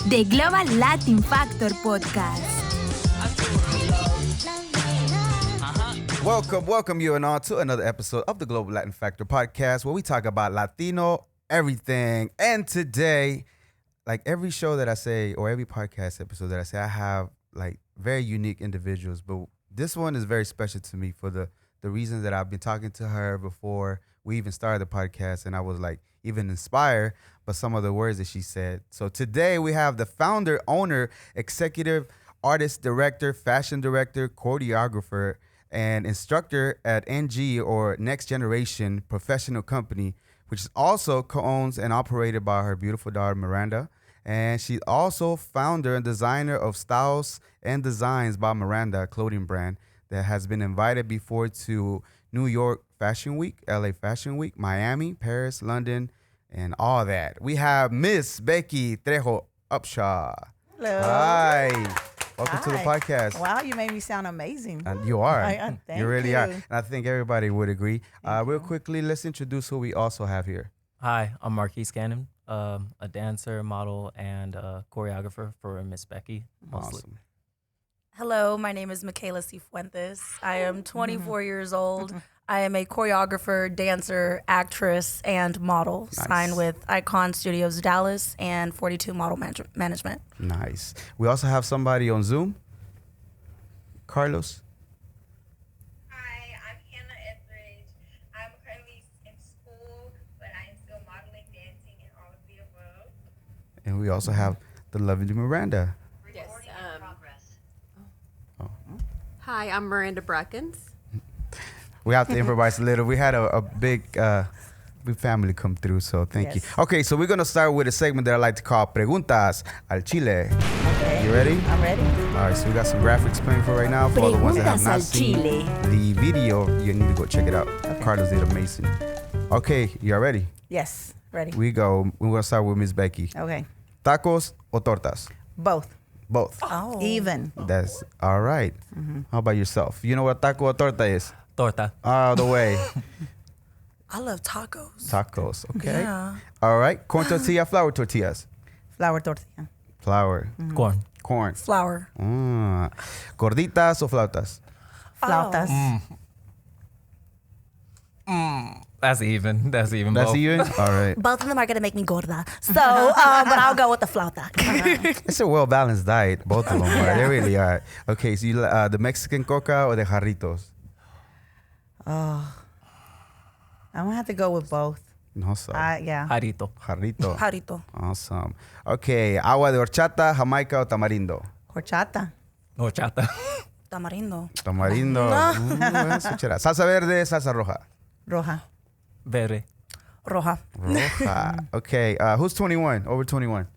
The Global Latin Factor Podcast. Welcome you and all to another episode of the Global Latin Factor Podcast, where we talk about Latino everything. And today, like every show that I say, or every podcast episode that I say, I have like very unique individuals, but this one is very special to me for the reasons that I've been talking to her before we even started the podcast, and I was like even inspired by some of the words that she said. So today we have the founder, owner, executive, artist, director, fashion director, choreographer, and instructor at NG, or Next Generation Professional Company, which is also co-owns and operated by her beautiful daughter, Miranda. And she's also founder and designer of Styles and Designs by Miranda, a clothing brand that has been invited before to New York Fashion Week, LA Fashion Week, Miami, Paris, London, and all that. We have Miss Becky Trejo Upshaw. Hello. Hi. Welcome to the podcast. Wow, you made me sound amazing. You are. Thank you really you. are. And I think everybody would agree. Real you. quickly, let's introduce who we also have here. Hi, I'm Marquise Cannon, a dancer, model, and choreographer for Miss Becky, mostly. Awesome. Hello, my name is Michaela Cifuentes. I am 24 years old. I am a choreographer, dancer, actress, and model. Nice. Signed with Icon Studios Dallas and 42 Model Management. Nice. We also have somebody on Zoom. Carlos. Hi, I'm Hannah Etheridge. I'm currently in school, but I'm still modeling, dancing, and all of the above. And we also have the lovely Miranda. Yes. Oh. Hi, I'm Miranda Brackens. We have to improvise a little. We had a big family come through, so thank you. Yes. Okay, so we're going to start with a segment that I like to call Preguntas al Chile. Okay. You ready? I'm ready. All right, so we got some graphics playing for right now. For all the ones that have Preguntas not al seen Chile. the video, you need to go check it out. Carlos did amazing. Okay, you all ready? Yes, ready. We go. We're going to start with Miss Becky. Okay. Tacos or tortas? Both. Both. Oh. Even. That's all right. How about yourself? You know what taco or torta is? Torta. All the way. I love tacos. Tacos, okay. Yeah. All right. Corn tortilla, flour tortillas? Flour tortilla. Flour. Corn. Corn. Flour. Gorditas or flautas? Flautas. That's even. That's even. That's both. even? All right. Both of them are going to make me gorda. So, but I'll go with the flauta. It's a well-balanced diet. Both of them are. They really are. Okay, so you the Mexican coca or the jarritos? Oh. I'm going to have to go with both. No, sir. Yeah. Jarrito. Jarrito. Jarrito. Awesome. Okay, agua de horchata, jamaica o tamarindo? Horchata. Horchata. Tamarindo. Tamarindo. Escuchará. Salsa verde, salsa roja? Roja. Verde. Roja. Roja. Okay, who's 21? Over 21?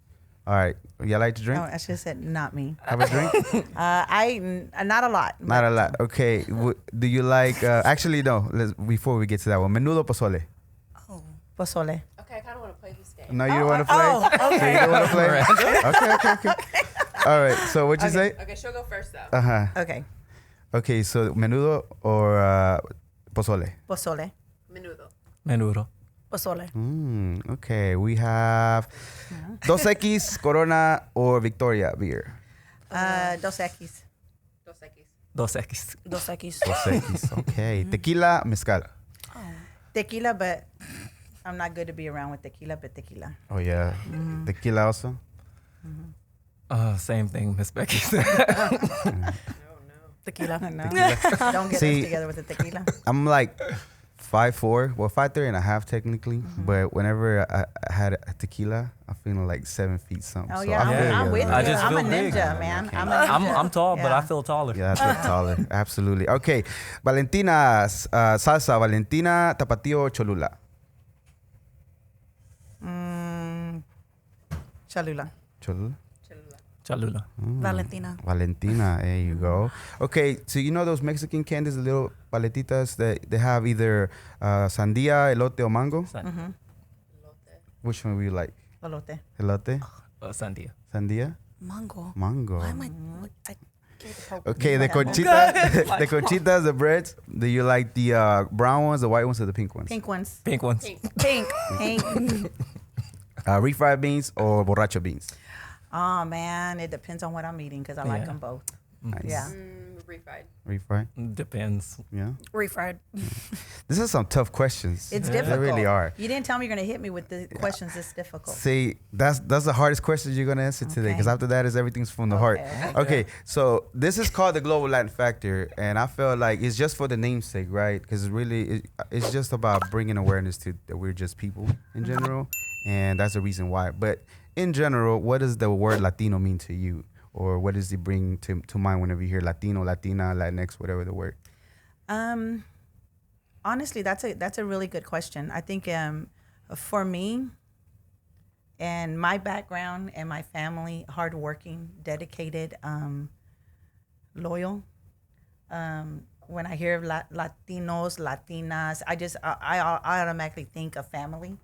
All right. You like to drink? No, I should have said not me. Have a drink? Not a lot. Not a lot. Okay. Do you like... actually, no. Before we get to that one. Menudo pozole? Pozole. Okay, I kind of want to play this game. No, you don't want to play? okay. You don't want to play? Okay. All right. So what'd you say? Okay, she'll go first, though. Uh-huh. Okay. Okay, so menudo or pozole? Pozole. Menudo. Menudo. Pozole. Okay, we have Dos Equis, Corona, or Victoria beer? Dos Equis. Dos X. Dos X. Dos X. Dos Equis, okay. Tequila, mezcal. Tequila, but I'm not good to be around with tequila, but tequila. Oh, yeah. Tequila also? Same thing, Miss Becky said. Tequila. No. Don't get See- us together with the tequila. I'm like 5'4", well 5'3" and a half technically, but whenever I had a tequila, I feel like 7 feet something. Oh, so yeah. I feel I'm you. with you. I just I'm a feel big. ninja, man. I'm a ninja. I'm tall, but Yeah. I feel taller. Yeah, I feel taller. Absolutely. Okay, Valentina, salsa, Valentina, Tapatio, Cholula. Cholula. Cholula? Cholula. Valentina. Valentina, there you go. Okay, so you know those Mexican candies, the little paletitas that they have either sandia, elote, or mango? Which one would you like? Elote. Elote? Sandia. Sandia? Mango. Mango. Why am I Okay, the conchitas, the conchitas, the breads. Do you like the brown ones, the white ones, or the pink ones? Pink ones. Pink ones. Pink. Refried beans or borracho beans? Oh man, it depends on what I'm eating because I like Yeah. them both. Nice. Yeah. Refried. Refried. Depends. Yeah. Refried. This is some tough questions. It's They difficult. really are. You didn't tell me you're gonna hit me with the questions this difficult. See, that's the hardest questions you're gonna answer today, because Okay. after that is everything's from the heart. Okay. Okay, so this is called the Global Latin Factor, and I feel like it's just for the namesake, right? Because it's just about bringing awareness to that we're just people in general, and that's the reason why. But in general, what does the word Latino mean to you, or what does it bring to mind whenever you hear Latino, Latina, Latinx, whatever the word? Honestly, that's a really good question. I think for me and my background and my family, hardworking, dedicated, loyal. When I hear of Latinos, Latinas, I automatically think of family,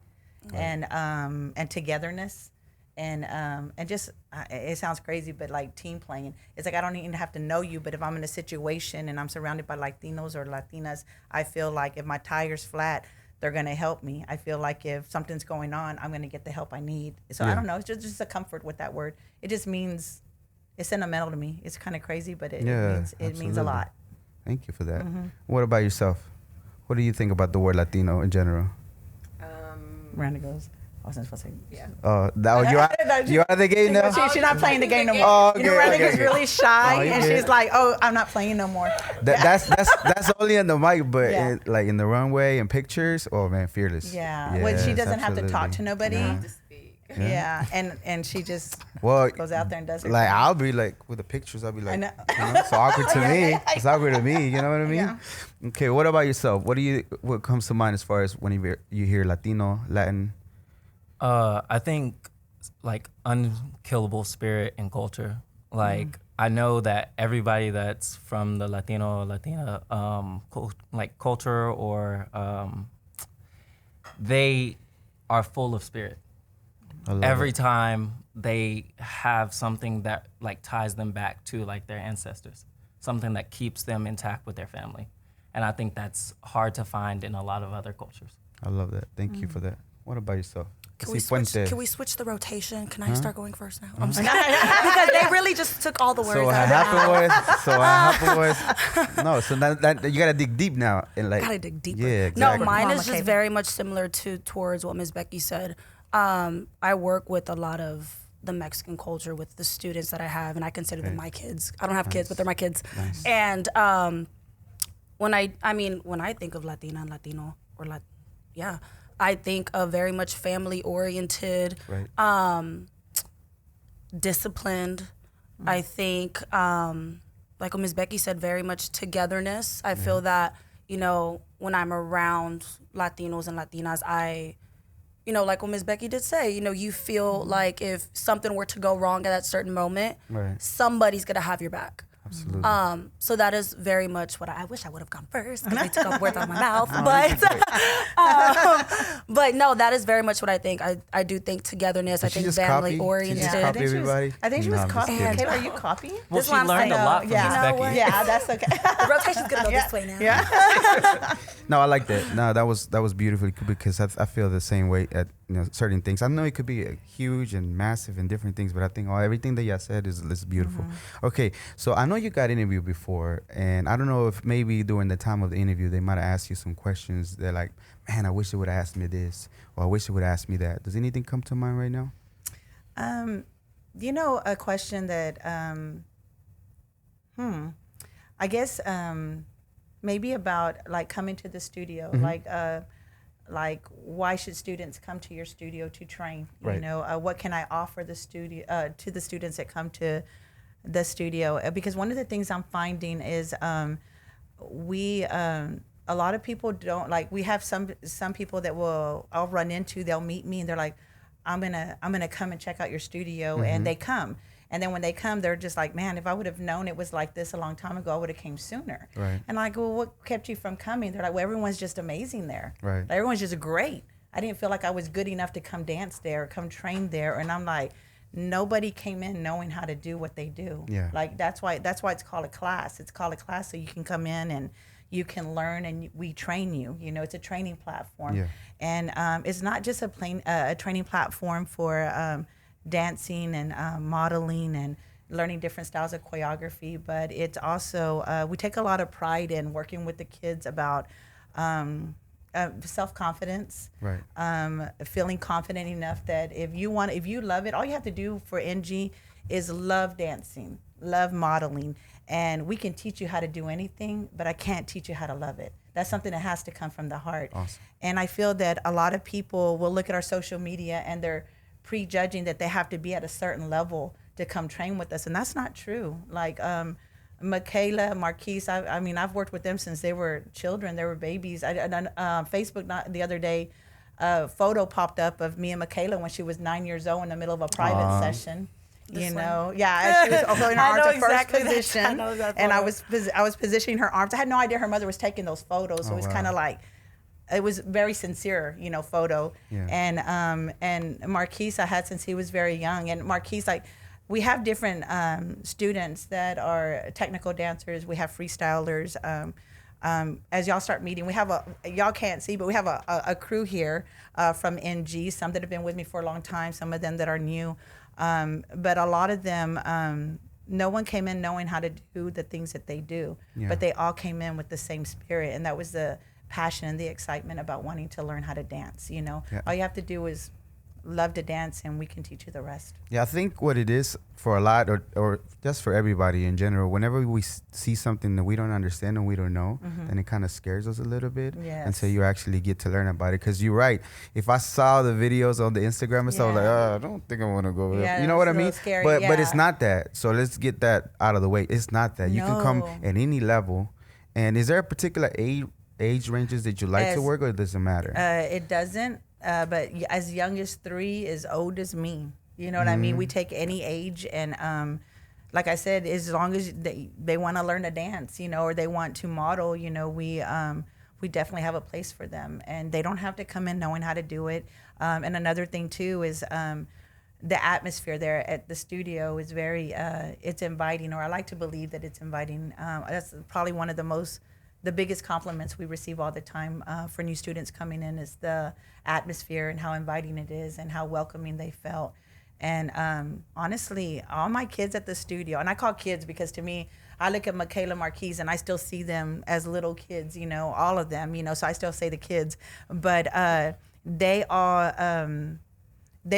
and togetherness, and just it sounds crazy, but like team playing. It's like I don't even have to know you, but if I'm in a situation and I'm surrounded by Latinos or Latinas, I feel like if my tire's flat, they're gonna help me. I feel like if something's going on, I'm gonna get the help I need. So I don't know. It's just a comfort with that word. It just means it's sentimental to me. It's kind of crazy, but it means a absolutely. lot. Thank you for that. What about yourself? What do you think about the word Latino in general? Miranda goes, I wasn't supposed to say. Yeah. You are the game now? She's not playing the game no more. Oh, okay, Miranda okay, gets okay. really shy, Oh, you and good. she's like, "Oh, I'm not playing no more." That's only on the mic, but Yeah. like in the runway and pictures, oh man, fearless. Yeah. Well, she Yes, doesn't have to talk to absolutely. nobody. Yeah. To speak. Yeah, and she just Well, goes out there and does her like thing. I'll be like with the pictures, I'll be like, know. it's awkward to me. It's awkward to me. You know what I mean? Yeah. Okay. What about yourself? What comes to mind as far as when you hear Latino, Latin? I think like unkillable spirit and culture. Like I know that everybody that's from the Latina culture or they are full of spirit. I love Every it. time they have something that like ties them back to like their ancestors, something that keeps them intact with their family. And I think that's hard to find in a lot of other cultures. I love that. Thank you for that. What about yourself? Can we switch the rotation? Can I start going first now? I'm just because they really just took all the words So what out of my mouth. happened was, no. So that you gotta dig deep now and like. Gotta dig deeper. Yeah, No, exactly. mine Mama is just Kayla. very much similar towards what Ms. Becky said. I work with a lot of the Mexican culture with the students that I have, and I consider them my kids. I don't have kids, but they're my kids. Nice. And when I think of Latina and Latino I think of very much family oriented, Right. disciplined. I think, like what Ms. Becky said, very much togetherness. I feel that, when I'm around Latinos and Latinas, like what Ms. Becky did say, you feel like if something were to go wrong at that certain moment, Right. somebody's gonna have your back. Absolutely. So that is very much what I wish I would have gone first because I took off words out of my mouth. But no, that is very much what I think. I do think togetherness. I Did she think just family copy? She oriented. just copy everybody? I think she No, was I'm just copying. kidding. Kayla, are you copying? Well, This she one I'm learned a saying, lot from yeah. Miss You know Becky. what? Yeah, that's okay. The rotation's gonna go this way now. Yeah. No, I like that. No, that was beautiful because I feel the same way at certain things. I know it could be huge and massive and different things, but I think everything that y'all said is beautiful. Okay, so I know you got interviewed before, and I don't know if maybe during the time of the interview they might have asked you some questions. They're like, man, I wish they would have asked me this, or I wish they would have asked me that. Does anything come to mind right now? A question that I guess maybe about like coming to the studio, like why should students come to your studio to train? Right. What can I offer the studio to the students that come to the studio? Because one of the things I'm finding is a lot of people don't like. We have some people that I'll run into. They'll meet me and they're like, I'm gonna come and check out your studio, and they come. And then when they come, they're just like, man, if I would have known it was like this a long time ago, I would have came sooner. Right. And like, well, what kept you from coming? They're like, well, everyone's just amazing there. Right. Like, everyone's just great. I didn't feel like I was good enough to come dance there or come train there. And I'm like, nobody came in knowing how to do what they do. Yeah. Like that's why it's called a class. It's called a class so you can come in and you can learn and we train you. It's a training platform. Yeah. And it's not just a training platform for dancing and modeling and learning different styles of choreography. But it's also, we take a lot of pride in working with the kids about self-confidence, Right. Feeling confident enough that if you love it, all you have to do for NG is love dancing, love modeling, and we can teach you how to do anything, but I can't teach you how to love it. That's something that has to come from the heart. Awesome. And I feel that a lot of people will look at our social media and they're prejudging that they have to be at a certain level to come train with us, and that's not true. Like Michaela, Marquise, I mean, I've worked with them since they were children. They were babies. Facebook, not the other day, a photo popped up of me and Michaela when she was 9 years old in the middle of a private session. This You one? know, yeah, she was holding her I arms know to first exactly that- position, I know that and I photo. was positioning her arms. I had no idea her mother was taking those photos, so Oh, it was wow. kind of like, it was very sincere, you know, photo. Yeah. And Marquise I had since he was very young, and Marquise, like, we have different students that are technical dancers. We have freestylers. As y'all start meeting, we have y'all can't see, but we have a crew here from NG, some that have been with me for a long time, some of them that are new. But a lot of them, no one came in knowing how to do the things that they do, Yeah. but they all came in with the same spirit. And that was the passion and the excitement about wanting to learn how to dance. You know, Yeah. all you have to do is love to dance and we can teach you the rest. Yeah, I think what it is for a lot, or just for everybody in general, whenever we see something that we don't understand and we don't know, then it kind of scares us a little bit until Yes. you actually get to learn about it. Because you're right. If I saw the videos on the Instagram and stuff, I was like, Yeah. oh, I don't think I want to go over there. Yeah, You know what I it's a mean? little scary, But it's yeah. not that. So let's get that out of the way. It's not that. You can come No. at any level. And is there a particular age ranges that you like to As- work, or does it matter? It doesn't, but as young as 3, as old as me. You know what I mean? We take any age, and like I said, as long as they want to learn to dance, you know, or they want to model, you know, we definitely have a place for them, and they don't have to come in knowing how to do it. And another thing too is the atmosphere there at the studio is very it's inviting, or I like to believe that it's inviting. That's probably one of the biggest compliments we receive all the time for new students coming in is the atmosphere and how inviting it is and how welcoming they felt. And honestly, all my kids at the studio, and I call kids because to me, I look at Michaela, Marquise, and I still see them as little kids, you know, all of them, you know, so I still say the kids. But they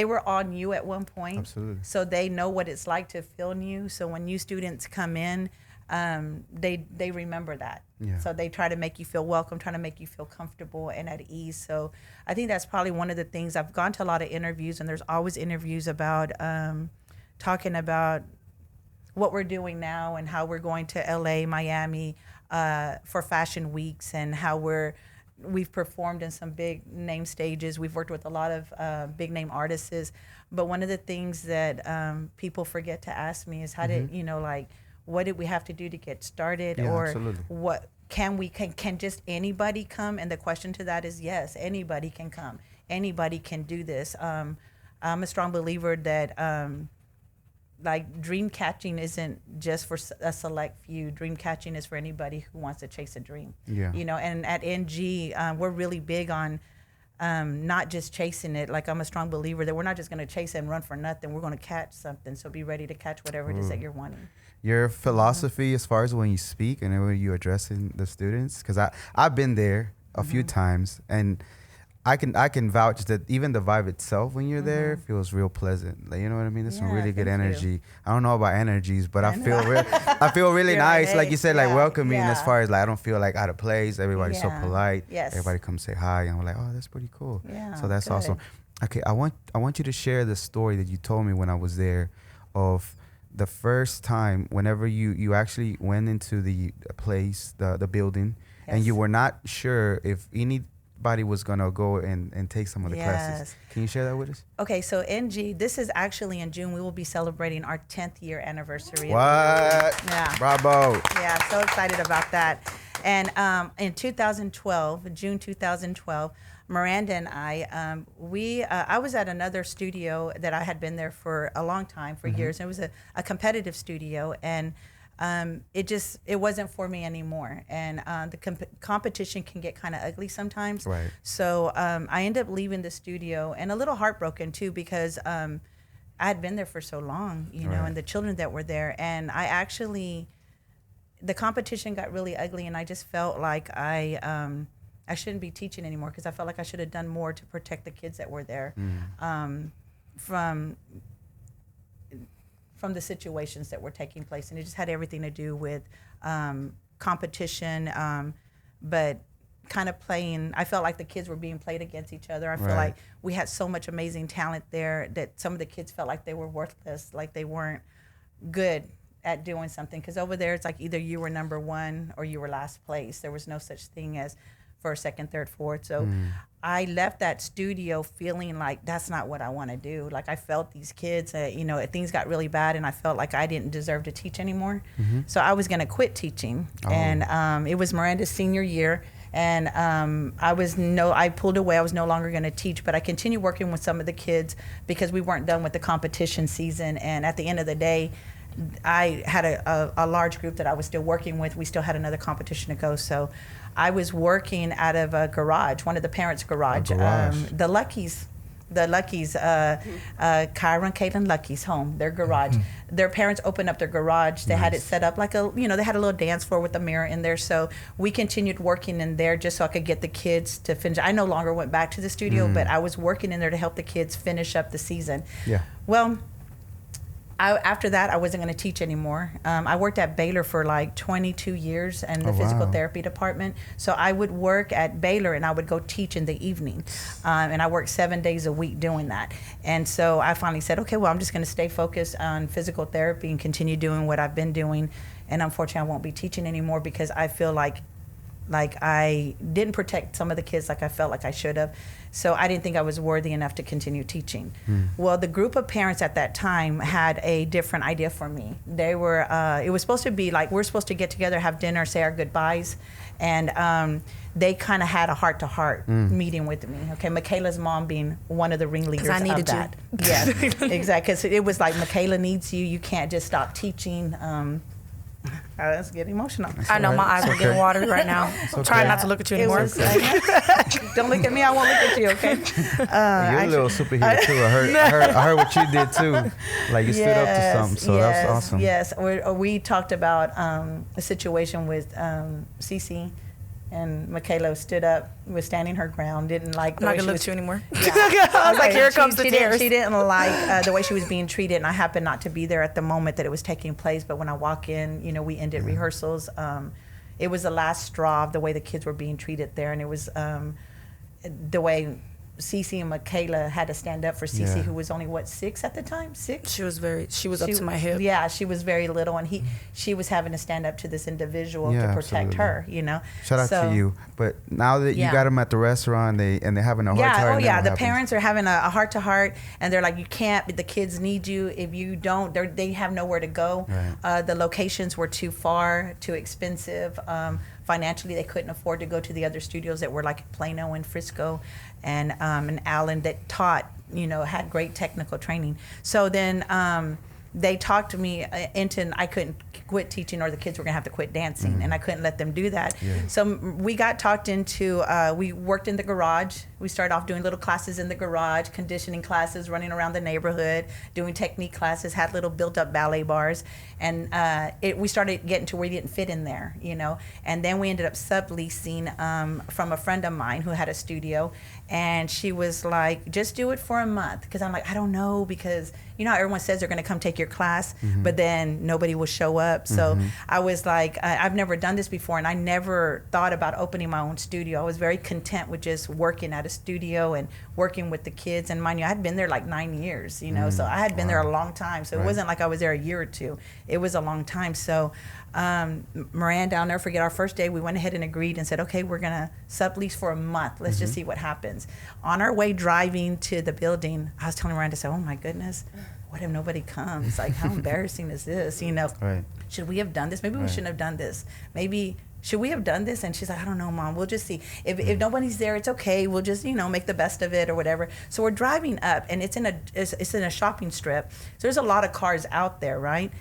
were all new at one point. Absolutely. So they know what it's like to feel new. So when new students come in, they remember that. Yeah. So they try to make you feel welcome, trying to make you feel comfortable and at ease. So I think that's probably one of the things. I've gone to a lot of interviews, and there's always interviews about talking about what we're doing now and how we're going to LA, Miami for fashion weeks, and how we've performed in some big name stages. We've worked with a lot of big name artists. But one of the things that people forget to ask me is how did, you know, like, what did we have to do to get started? Yeah, or absolutely. what can just anybody come? And the question to that is yes, anybody can come. Anybody can do this. I'm a strong believer that like dream catching isn't just for a select few. Dream catching is for anybody who wants to chase a dream. Yeah. You know, and at NG, we're really big on not just chasing it. Like, I'm a strong believer that we're not just going to chase it and run for nothing. We're going to catch something. So be ready to catch whatever it is that you're wanting. Your philosophy as far as when you speak and when you're addressing the students, because I've been there a few times, and I can vouch that even the vibe itself when you're there feels real pleasant. Like, you know what I mean? There's some Yeah, really good thank you. energy. I don't know about energies, but I feel I feel really You're like, nice. Like hey, you said, like yeah, welcoming as yeah. far as like I don't feel like out of place. Everybody's so Yeah. polite. Yes. Everybody comes say hi, and I'm like, oh, that's pretty cool. Yeah, So that's good. awesome. Okay, I want you to share the story that you told me when I was there of the first time whenever you actually went into the place, the building, and Yes. you were not sure if anybody was gonna go and take some of the classes. Yes. Can you share that with us? Okay, so NG, this is actually in June. We will be celebrating our 10th year anniversary. What? Yeah. Bravo. Yeah, so excited about that. And in 2012, June 2012, Miranda and I, I was at another studio that I had been there for a long time, for years. It was a competitive studio, and it wasn't for me anymore. And the competition can get kind of ugly sometimes. Right. So I ended up leaving the studio, and a little heartbroken too, because I had been there for so long, you know, Right. and the children that were there. And I actually, the competition got really ugly, and I just felt like I shouldn't be teaching anymore because I felt like I should have done more to protect the kids that were there from the situations that were taking place. And it just had everything to do with competition, but kind of playing. I felt like the kids were being played against each other. I feel Right. like we had so much amazing talent there that some of the kids felt like they were worthless, like they weren't good at doing something. Because over there, it's like either you were number one or you were last place. There was no such thing as first, second, third, fourth. So I left that studio feeling like that's not what I want to do. Like I felt these kids, you know, things got really bad, and I felt like I didn't deserve to teach anymore. So I was going to quit teaching, and it was Miranda's senior year. And I pulled away. I was no longer going to teach, but I continued working with some of the kids because we weren't done with the competition season. And at the end of the day, I had a large group that I was still working with. We still had another competition to go. So I was working out of a garage, one of the parents' garage. The Luckies, Kyra and Caitlin Lucky's home, their garage. Their parents opened up their garage. They had it set up like they had a little dance floor with a mirror in there. So we continued working in there just so I could get the kids to finish. I no longer went back to the studio, but I was working in there to help the kids finish up the season. Yeah. Well, after that, I wasn't going to teach anymore. I worked at Baylor for like 22 years in the physical therapy department. So I would work at Baylor and I would go teach in the evening. And I worked 7 days a week doing that. And so I finally said, okay, well, I'm just going to stay focused on physical therapy and continue doing what I've been doing. And unfortunately, I won't be teaching anymore because I feel like I didn't protect some of the kids like I felt like I should have. So I didn't think I was worthy enough to continue teaching. Well, the group of parents at that time had a different idea for me. They were, it was supposed to be like, we're supposed to get together, have dinner, say our goodbyes. And they kind of had a heart-to-heart meeting with me. Okay, Michaela's mom being one of the ringleaders I needed of that. Yeah, exactly. Because it was like, Michaela needs you. You can't just stop teaching. Let's get emotional. I know my eyes are getting watered right now. I'm trying not to look at you anymore. Don't look at me. I won't look at you. Okay. You're a little superhero too. I heard what you did too. Like you stood up to something. So that's awesome. Yes. We talked about a situation with Cece. And Michaela stood up, was standing her ground, didn't like I'm not going to look at you anymore. Yeah. I was like, here comes the tears. She didn't like the way she was being treated, and I happened not to be there at the moment that it was taking place. But when I walk in, we ended rehearsals. It was the last straw of the way the kids were being treated there, and it was the way Cece and Michaela had to stand up for Cece, who was only 6 at the time? 6? She was up to my hip. Yeah, she was very little, and she was having to stand up to this individual to protect her. Shout out to you. But now that you got them at the restaurant, they're having a hard time. The parents are having a heart to heart, and they're like, you can't. But the kids need you. If you don't, they have nowhere to go. Right. The locations were too far, too expensive. Financially, they couldn't afford to go to the other studios that were like Plano and Frisco, and Allen that taught, had great technical training. So then they talked to me into I couldn't quit teaching, or the kids were gonna have to quit dancing, and I couldn't let them do that. Yeah. So we got talked into. We worked in the garage. We started off doing little classes in the garage, conditioning classes, running around the neighborhood, doing technique classes. Had little built-up ballet bars, and we started getting to where we didn't fit in there, And then we ended up subleasing from a friend of mine who had a studio, and she was like, "Just do it for a month," because I'm like, I don't know, because how everyone says they're going to come take your class, but then nobody will show up. So I was like, I've never done this before, and I never thought about opening my own studio. I was very content with just working at a studio and working with the kids. And mind you, I had been there like 9 years, so I had been there a long time. So it wasn't like I was there a year or two. It was a long time. So Miranda, I'll never forget, our first day, we went ahead and agreed and said, okay, we're going to sublease for a month. Let's just see what happens. On our way driving to the building, I was telling Miranda, oh my goodness, what if nobody comes? Like, how embarrassing is this? Right. Should we have done this? Maybe we shouldn't have done this. Maybe, should we have done this? And she's like, I don't know, Mom. We'll just see. If nobody's there, it's okay. We'll just, make the best of it or whatever. So we're driving up, and it's in a shopping strip. So there's a lot of cars out there, right?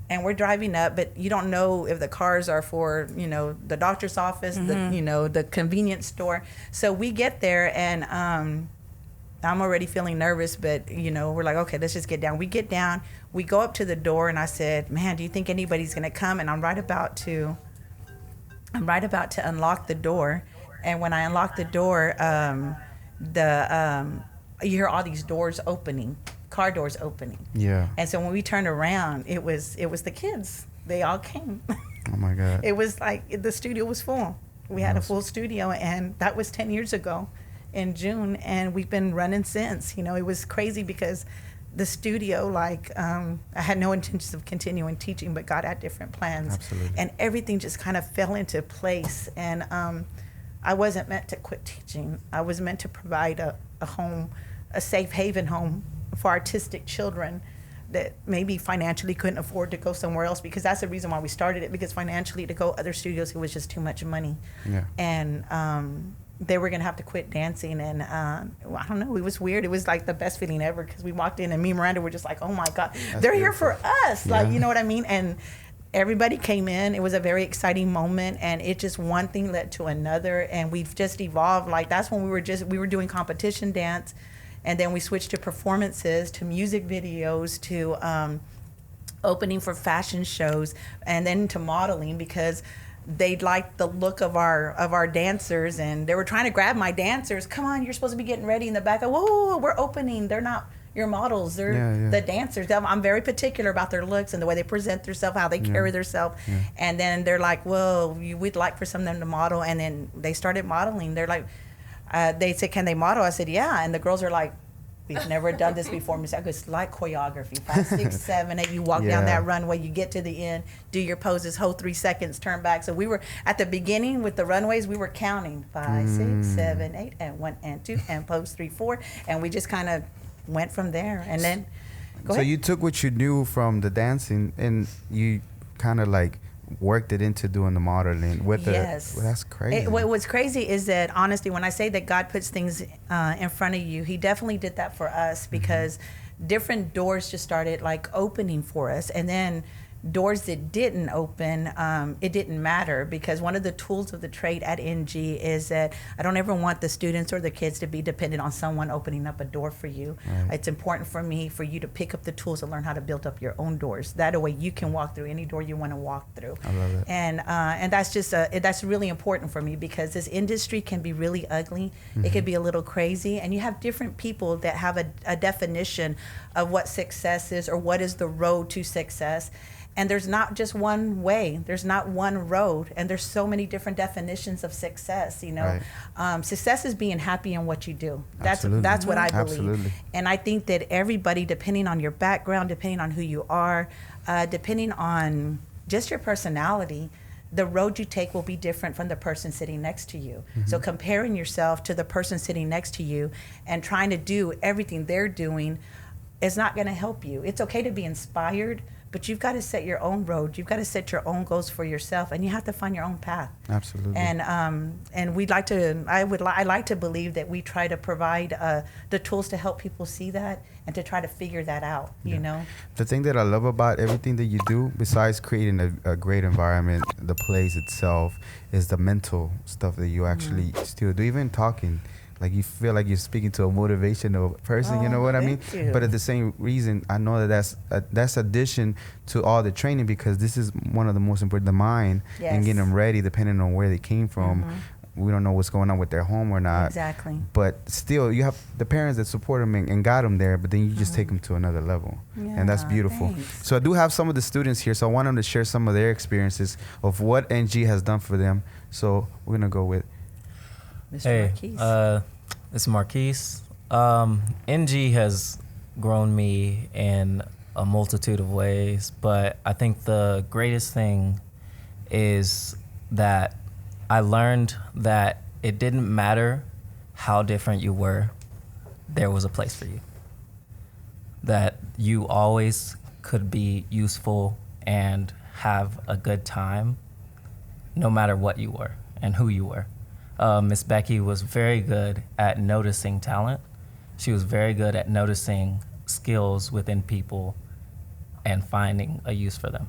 And we're driving up, but you don't know if the cars are for, the doctor's office, the convenience store. So we get there, and I'm already feeling nervous, but we're like, okay, let's just get down. We get down, we go up to the door, and I said, man, do you think anybody's gonna come? And I'm right about to unlock the door, and when I unlock the door, you hear all these doors opening, car doors opening. Yeah. And so when we turned around, it was the kids. They all came. Oh my God. It was like the studio was full. We had a full studio, and that was 10 years ago in June, and we've been running since. It was crazy because the studio, I had no intentions of continuing teaching, but God had different plans. Absolutely. And everything just kind of fell into place. And I wasn't meant to quit teaching. I was meant to provide a home, a safe haven home for artistic children that maybe financially couldn't afford to go somewhere else, because that's the reason why we started it, because financially to go other studios, it was just too much money. Yeah. And they were going to have to quit dancing. And I don't know, it was weird. It was like the best feeling ever, because we walked in and me and Miranda were just like, oh my God, they're here for us. Yeah. Like, you know what I mean? And everybody came in. It was a very exciting moment, and it just one thing led to another, and we've just evolved. Like, that's when we were doing competition dance, and then we switched to performances, to music videos, to opening for fashion shows, and then to modeling, because they liked the look of our dancers, and they were trying to grab my dancers. Come on, you're supposed to be getting ready in the back. Whoa, we're opening. They're not your models. They're the dancers. I'm very particular about their looks and the way they present themselves, how they carry themselves. Yeah. And then they're like, well, we'd like for some of them to model. And then they started modeling. They're like, they said, can they model? I said, yeah. And the girls are like, we've never done this before. I go, it's like choreography. 5, 6, 7, 8. You walk down that runway, you get to the end, do your poses, hold 3 seconds, turn back. So we were at the beginning with the runways. We were counting 5, 6, 7, 8, and 1 and 2, and pose 3, 4, and we just kind of went from there. And then, go ahead. So you took what you knew from the dancing and you kind of like worked it into doing the modeling with yes. Well, that's crazy. What's crazy is that, honestly, when I say that God puts things in front of you, He definitely did that for us, because different doors just started like opening for us. And then doors that didn't open, it didn't matter, because one of the tools of the trade at NG is that I don't ever want the students or the kids to be dependent on someone opening up a door for you. Right. It's important for me for you to pick up the tools and learn how to build up your own doors. That way you can walk through any door you want to walk through. I love it. And that's just that's really important for me, because this industry can be really ugly. It can be a little crazy, and you have different people that have a definition of what success is, or what is the road to success. And there's not just one way. There's not one road. And there's so many different definitions of success, Right. Success is being happy in what you do. That's what I believe. Absolutely. And I think that everybody, depending on your background, depending on who you are, depending on just your personality, the road you take will be different from the person sitting next to you. So comparing yourself to the person sitting next to you and trying to do everything they're doing is not going to help you. It's okay to be inspired, but you've got to set your own road. You've got to set your own goals for yourself, and you have to find your own path. Absolutely. And we'd like to. I like to believe that we try to provide the tools to help people see that and to try to figure that out. You know. The thing that I love about everything that you do, besides creating a great environment, the place itself, is the mental stuff that you actually still do. Even talking. Like, you feel like you're speaking to a motivational person, you know what I mean? You. But at the same reason, I know that that's addition to all the training, because this is one of the most important, the mind, and getting them ready depending on where they came from. We don't know what's going on with their home or not. Exactly. But still, you have the parents that support them and got them there, but then you just take them to another level. And that's beautiful. Thanks. So I do have some of the students here, so I want them to share some of their experiences of what NG has done for them. So we're going to go with Mr. Marquise. This is Marquise. NG has grown me in a multitude of ways, but I think the greatest thing is that I learned that it didn't matter how different you were, there was a place for you. That you always could be useful and have a good time, no matter what you were and who you were. Miss Becky was very good at noticing talent. She was very good at noticing skills within people and finding a use for them.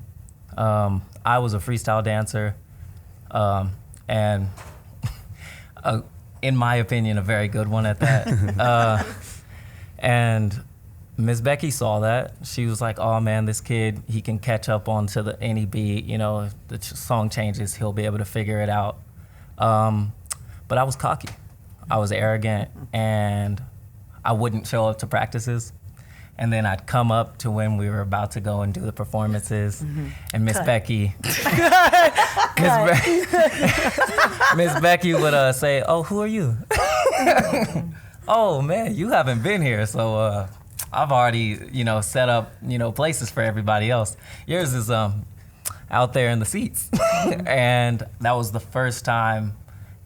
I was a freestyle dancer, and in my opinion, a very good one at that. And Miss Becky saw that. She was like, "Oh man, this kid, he can catch up onto any beat. You know, if the song changes, he'll be able to figure it out." But I was cocky. I was arrogant, and I wouldn't show up to practices. And then I'd come up to when we were about to go and do the performances, and Miss Becky, Miss Becky would say, "Oh, who are you?" "Oh man, you haven't been here, so I've already, set up, places for everybody else. Yours is out there in the seats." And that was the first time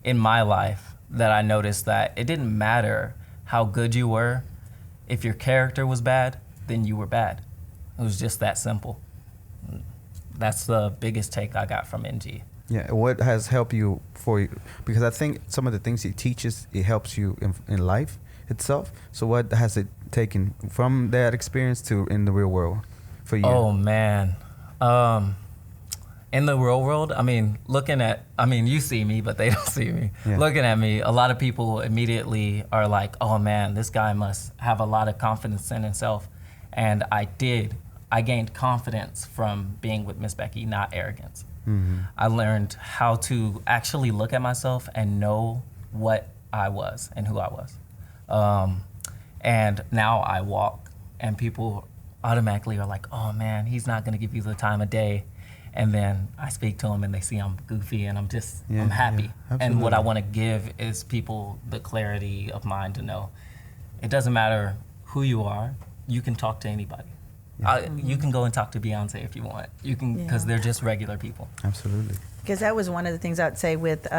in my life that I noticed that it didn't matter how good you were. If your character was bad, then you were bad. It was just that simple. That's the biggest take I got from NG. Yeah, what has helped you because I think some of the things he teaches, it helps you in life itself. So what has it taken from that experience to in the real world for you? Oh man. In the real world, you see me, but they don't see me. Yeah. Looking at me, a lot of people immediately are like, "Oh man, this guy must have a lot of confidence in himself." And I did. I gained confidence from being with Miss Becky, not arrogance. Mm-hmm. I learned how to actually look at myself and know what I was and who I was. And now I walk, and people automatically are like, "Oh man, he's not gonna give you the time of day." And then I speak to them and they see I'm goofy and I'm happy. Yeah, and what I want to give is people the clarity of mind to know it doesn't matter who you are, you can talk to anybody. Yeah. You can go and talk to Beyonce if you want. You can, because they're just regular people. Absolutely. Because that was one of the things I'd say with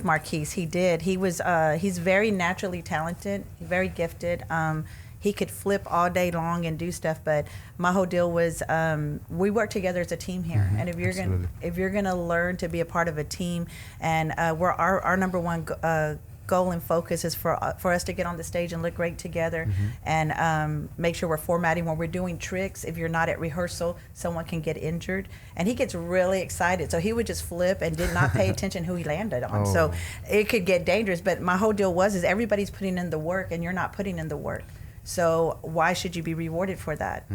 Marquise. He's very naturally talented, very gifted. He could flip all day long and do stuff, but my whole deal was we work together as a team here. Mm-hmm. And if you're gonna learn to be a part of a team, and our number one goal and focus is for us to get on the stage and look great together, and make sure we're formatting when we're doing tricks. If you're not at rehearsal, someone can get injured, and he gets really excited. So he would just flip and did not pay attention who he landed on. So it could get dangerous. But my whole deal is everybody's putting in the work, and you're not putting in the work. So why should you be rewarded for that?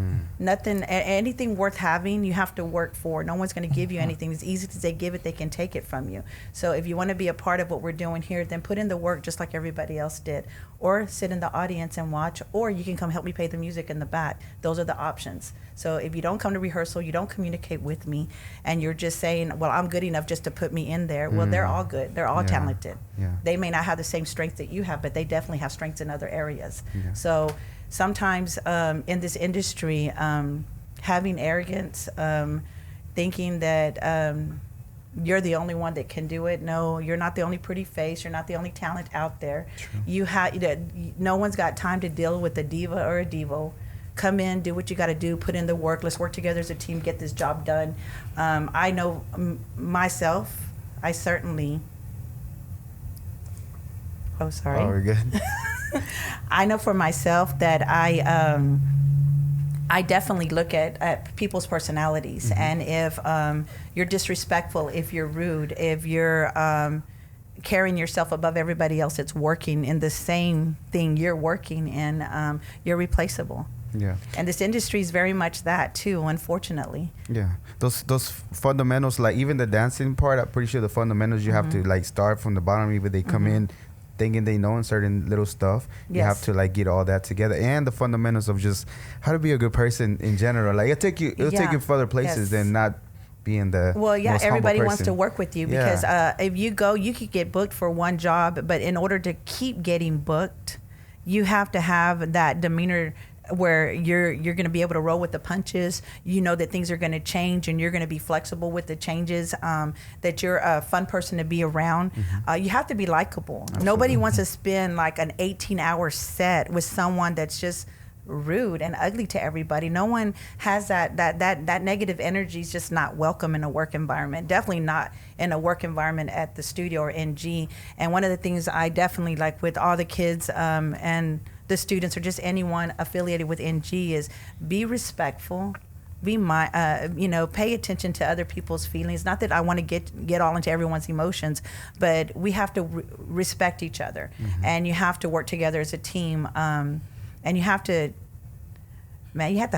Anything worth having, you have to work for. No one's going to give you anything. It's easy to say give it, they can take it from you. So if you want to be a part of what we're doing here, then put in the work just like everybody else did. Or sit in the audience and watch, or you can come help me play the music in the back. Those are the options. So if you don't come to rehearsal, you don't communicate with me, and you're just saying, well, I'm good enough just to put me in there. Well, they're all good. They're all talented. Yeah. They may not have the same strength that you have, but they definitely have strengths in other areas. Yeah. So sometimes in this industry, having arrogance, thinking that you're the only one that can do it. No, you're not the only pretty face. You're not the only talent out there. True. No one's got time to deal with a diva or a divo. Come in, do what you got to do, put in the work. Let's work together as a team, get this job done. I know myself, I certainly... Oh, sorry. Oh, we're good. I know for myself that I definitely look at people's personalities. And if you're disrespectful, if you're rude, if you're carrying yourself above everybody else that's working in the same thing you're working in, you're replaceable. Yeah. And this industry is very much that too, unfortunately. Yeah. Those fundamentals, like even the dancing part, I'm pretty sure the fundamentals you have to like start from the bottom. Even they come in thinking they know in certain little stuff. Yes. You have to like get all that together, and the fundamentals of just how to be a good person in general. Like it'll take you further places than not being the most everybody humble wants to work with you because if you go, you could get booked for one job, but in order to keep getting booked, you have to have that demeanor where you're going to be able to roll with the punches. You know that things are going to change, and you're going to be flexible with the changes. That you're a fun person to be around. You have to be likable. Absolutely. Nobody wants to spend like an 18-hour set with someone that's just rude and ugly to everybody. No one has that negative energy is just not welcome in a work environment. Definitely not in a work environment at the studio or NG. And one of the things I definitely like with all the kids and the students or just anyone affiliated with NG is be respectful, pay attention to other people's feelings. Not that I want to get all into everyone's emotions, but we have to respect each other, and you have to work together as a team. and you have to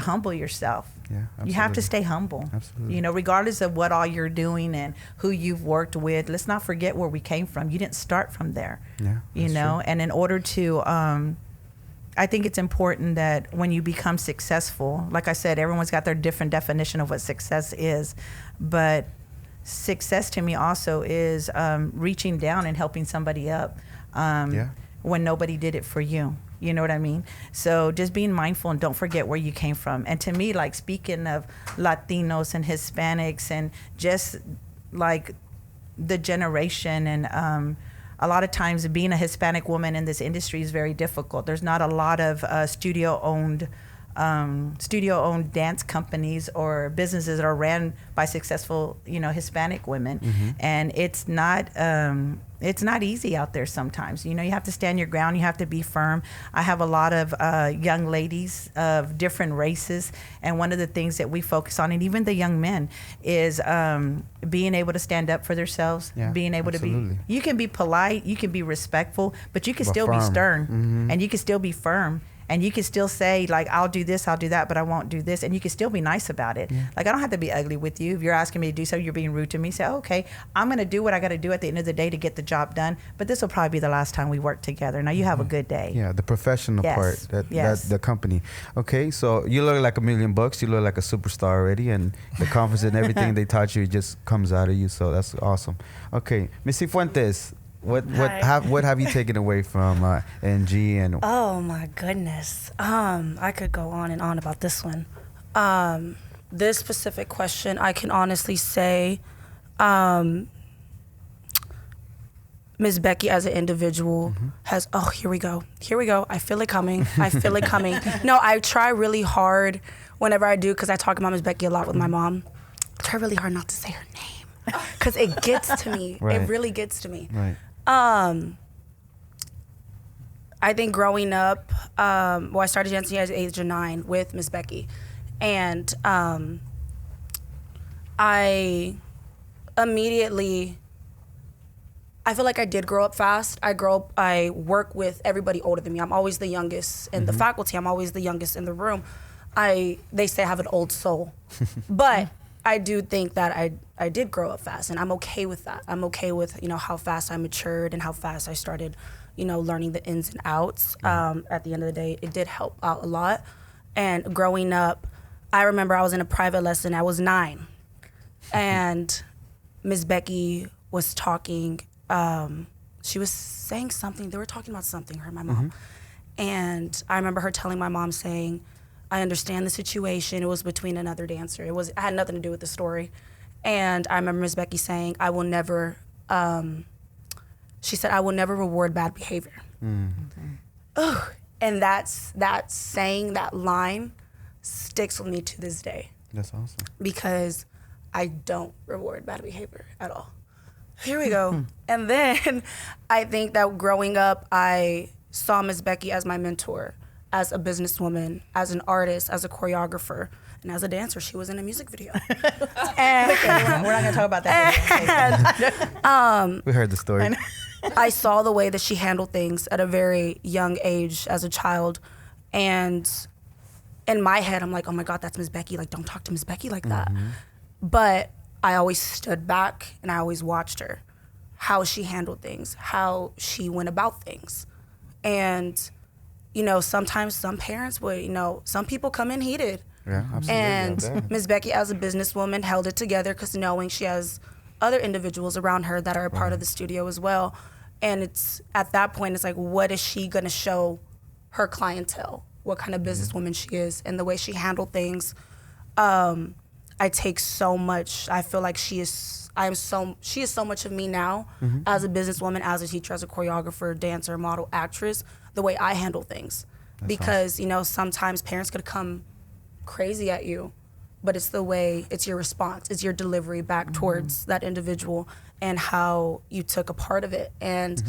humble yourself. Yeah, you have to absolutely. stay humble. Absolutely. You know, regardless of what all you're doing and who you've worked with, let's not forget where we came from. You didn't start from there. Yeah, You that's know, true. and in order to, I think it's important that when you become successful, like I said, everyone's got their different definition of what success is, but success to me also is reaching down and helping somebody up when nobody did it for you. You know what I mean? So just being mindful and don't forget where you came from. And to me, like, speaking of Latinos and Hispanics and just like the generation and a lot of times being a Hispanic woman in this industry is very difficult. There's not a lot of studio-owned dance companies or businesses that are ran by successful, Hispanic women, and it's not easy out there sometimes. You have to stand your ground. You have to be firm. I have a lot of young ladies of different races, and one of the things that we focus on, and even the young men, is being able to stand up for themselves, being able absolutely. to be. You can be polite, you can be respectful, but you can But still be firm. stern, and you can still be firm. And you can still say, like, I'll do this, I'll do that, but I won't do this. And you can still be nice about it. Like, I don't have to be ugly with you. If you're asking me to do something, you're being rude to me, say, okay, I'm going to do what I got to do at the end of the day to get the job done. But this will probably be the last time we work together. Now, you have a good day. Yeah, the professional Yes. part, that the company. Okay, so you look like $1,000,000. You look like a superstar already, and the confidence and everything they taught you just comes out of you. So that's awesome. Okay, Missy Fuentes, what have you taken away from NG and? Oh my goodness. I could go on and on about this one. This specific question, I can honestly say, Ms. Becky as an individual has, here we go. I feel it coming. No, I try really hard whenever I do, because I talk about Ms. Becky a lot with my mom. I try really hard not to say her name, because it gets to me. Right. It really gets to me. Right. I think growing up, I started dancing at the age of 9 with Miss Becky. And I feel like I did grow up fast. I work with everybody older than me. I'm always the youngest in the faculty. I'm always the youngest in the room. They say I have an old soul. But I do think that I did grow up fast, and I'm okay with that. I'm okay with, how fast I matured and how fast I started, learning the ins and outs. At the end of the day, it did help out a lot. And growing up, I remember I was in a private lesson. I was 9, and Ms. Becky was talking. She was saying something. They were talking about something, her and my mom. And I remember her telling my mom, saying, I understand the situation. It was between another dancer. It had nothing to do with the story. And I remember Ms. Becky saying, I will never reward bad behavior. Ugh. And that saying, that line, sticks with me to this day. That's awesome. Because I don't reward bad behavior at all. Here we go. And then I think that growing up, I saw Ms. Becky as my mentor, as a businesswoman, as an artist, as a choreographer, and as a dancer. She was in a music video. And We're not going to talk about that. We heard the story. I saw the way that she handled things at a very young age as a child. And in my head, I'm like, oh my God, that's Ms. Becky. Like, don't talk to Ms. Becky like that. But I always stood back and I always watched her, how she handled things, how she went about things. And, sometimes some parents would, some people come in heated. Yeah, absolutely. And Ms. Becky, as a businesswoman, held it together, because knowing she has other individuals around her that are a part of the studio as well. And it's at that point, it's like, what is she going to show her clientele? What kind of businesswoman she is, and the way she handled things. I take so much. I feel like she is so much of me now, as a businesswoman, as a teacher, as a choreographer, dancer, model, actress, the way I handle things. Because, sometimes parents could come crazy at you, but it's your response, it's your delivery back towards that individual and how you took a part of it. And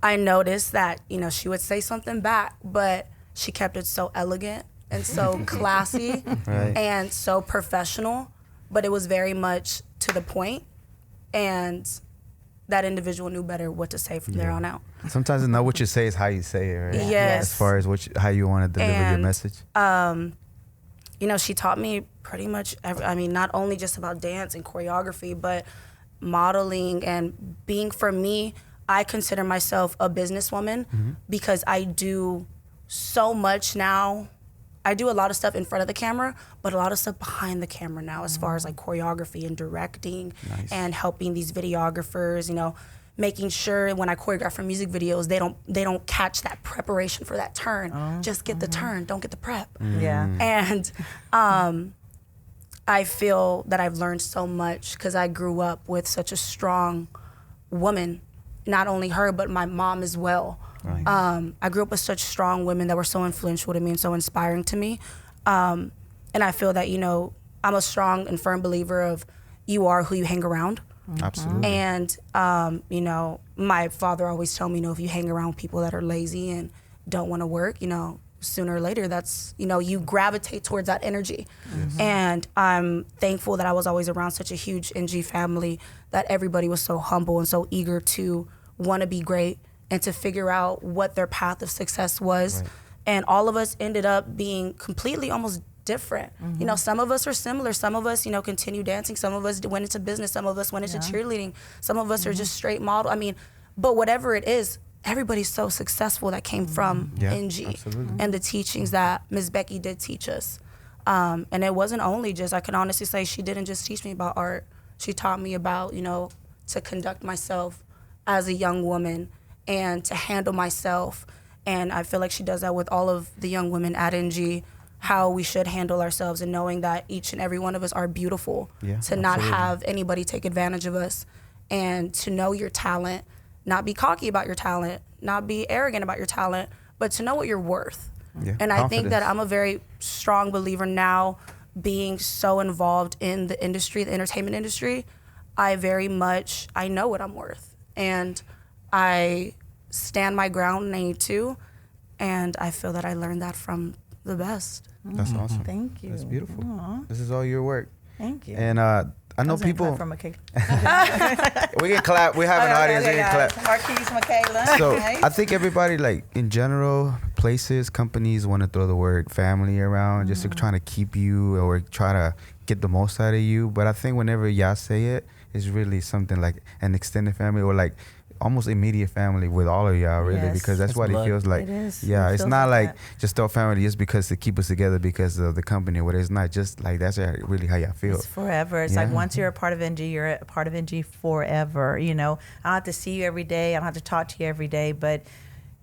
I noticed that, she would say something back, but she kept it so elegant and so classy and so professional, but it was very much to the point. And that individual knew better what to say from there on out. Sometimes it's not what you say, it's how you say it, right? Yes. As far as how you want to deliver your message. You know, she taught me pretty much, not only just about dance and choreography, but modeling and being, for me, I consider myself a businesswoman because I do so much now. I do a lot of stuff in front of the camera, but a lot of stuff behind the camera now, as far as like choreography and directing and helping these videographers, you know, making sure when I choreograph for music videos, they don't catch that preparation for that turn. Just get the turn, don't get the prep. Yeah. And I feel that I've learned so much because I grew up with such a strong woman, not only her, but my mom as well. Right. I grew up with such strong women that were so influential to me and so inspiring to me. And I feel that, you know, I'm a strong and firm believer of you are who you hang around. Absolutely. And, you know, my father always told me, you know, if you hang around people that are lazy and don't want to work, you know, sooner or later, that's, you know, you gravitate towards that energy. And I'm thankful that I was always around such a huge NG family, that everybody was so humble and so eager to want to be great and to figure out what their path of success was. Right. And all of us ended up being completely almost different. You know, some of us are similar. Some of us, you know, continue dancing. Some of us went into business. Some of us went into cheerleading. Some of us are just straight model. I mean, but whatever it is, everybody's so successful that came from NG and the teachings that Ms. Becky did teach us. And it wasn't only just, I can honestly say she didn't just teach me about art. She taught me about, you know, to conduct myself as a young woman and to handle myself. And I feel like she does that with all of the young women at NG, how we should handle ourselves and knowing that each and every one of us are beautiful, to not have anybody take advantage of us, and to know your talent, not be cocky about your talent, not be arrogant about your talent, but to know what you're worth. And I think that I'm a very strong believer now, being so involved in the industry, the entertainment industry, I know what I'm worth. And I stand my ground and I need to. And I feel that I learned that from the best. That's awesome. Thank you. That's beautiful. Aw. This is all your work. Thank you. And I know people. From Michaela. We can clap. We have an audience. We can clap. Marquise, Michaela. So Okay. I think everybody, like in general, places, companies want to throw the word family around just to try to keep you or try to get the most out of you. But I think whenever y'all say it, it's really something like an extended family or like almost immediate family with all of y'all, really, Yes. because that's It's what blood. it feels like. It is. Yeah, It it's feels not like like that. just our family just because to keep us together because of the company. What it's not just like that's really how y'all feel. It's forever. It's like once you're a part of NG, you're a part of NG forever. You know, I don't have to see you every day. I don't have to talk to you every day. But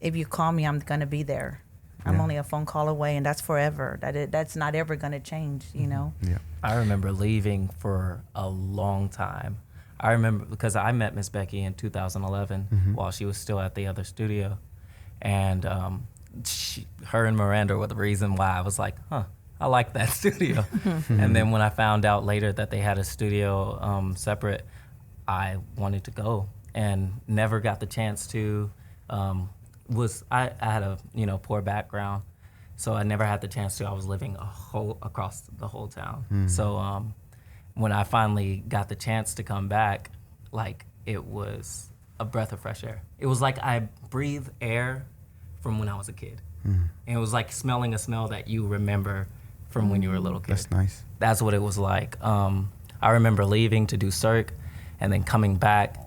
if you call me, I'm going to be there. I'm only a phone call away, and that's forever. That's not ever going to change, you know? Yeah. I remember leaving for a long time. I remember because I met Miss Becky in 2011 while she was still at the other studio. And her and Miranda were the reason why I was like, I like that studio. And then when I found out later that they had a studio separate, I wanted to go and never got the chance to. I had a poor background, so I never had the chance to. I was living across the whole town. So when I finally got the chance to come back, like it was a breath of fresh air. It was like I breathed air from when I was a kid. And it was like smelling a smell that you remember from when you were a little kid. That's nice. That's what it was like. I remember leaving to do Cirque and then coming back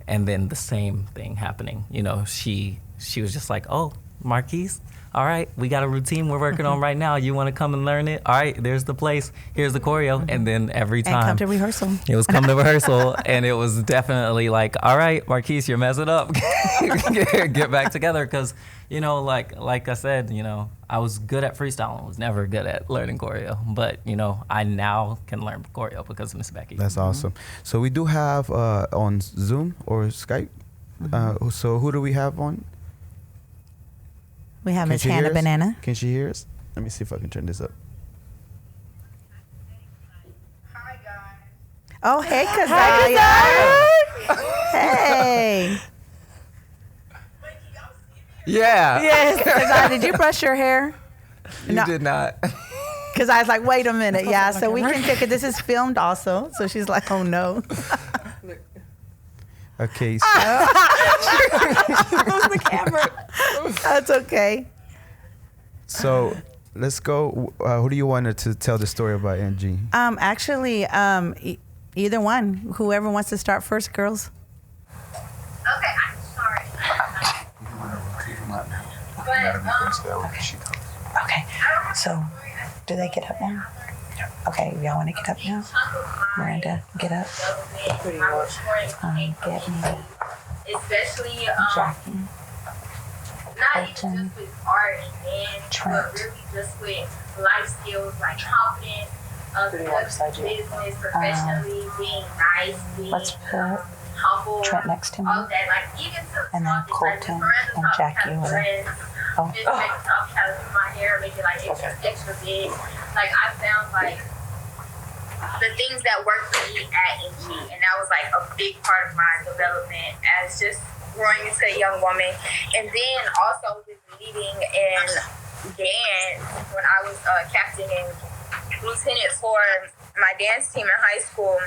and then the same thing happening. You know, she was just like, oh, Marquise, all right, we got a routine we're working on right now. You want to come and learn it? All right, there's the place. Here's the choreo. And then every time. And come to rehearsal. It was come to rehearsal, and it was definitely like, all right, Marquise, you're messing up. Get back together, because, like I said, I was good at freestyling. Was never good at learning choreo, but I now can learn choreo because of Miss Becky. That's awesome. So we do have on Zoom or Skype. So who do we have on? We have Can Miss she hear Hannah us? Banana. Can she hear us? Let me see if I can turn this up. Hi, guys. Oh, hey, Kazaya. Hey. Yeah. Yes, Kazaya, did you brush your hair? You No. did not. Because I was like, wait a minute. Yeah, so we can take it. This is filmed also. So she's like, oh, no. Okay. Close the camera. That's okay. So let's go. Who do you want to tell the story about Angie? Actually, either one. Whoever wants to start first, girls. Okay, I'm sorry. Okay. So, do they get up now? Okay, y'all want to get up now? Miranda, get up. Pretty much. Get me Especially, Jackie. not even just with art and but really just with life skills like confidence, business, professionally, being nice, being Let's put humble, Trent next to me. all that, like even to And then Colton and Jackie over there. Oh. Just like how to do my hair, make it like extra big. Like I found like the things that worked for me at NG, and that was like a big part of my development as just growing into a young woman. And then also with leading in dance when I was captain and lieutenant for my dance team in high school.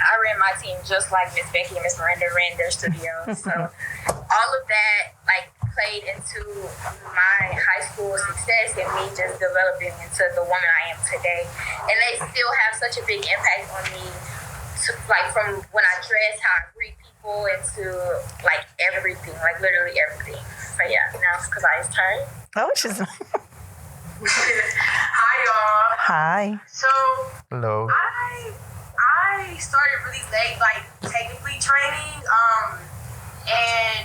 I ran my team just like Miss Becky and Miss Miranda ran their studios. So all of that like played into my high school success and me just developing into the woman I am today. And they still have such a big impact on me, like from when I dress, how I greet people, into like everything, like literally everything. So yeah, now it's Kazai's turn. Oh, she's. Hi y'all. Hi. So Hello. I started really late, like technically training, and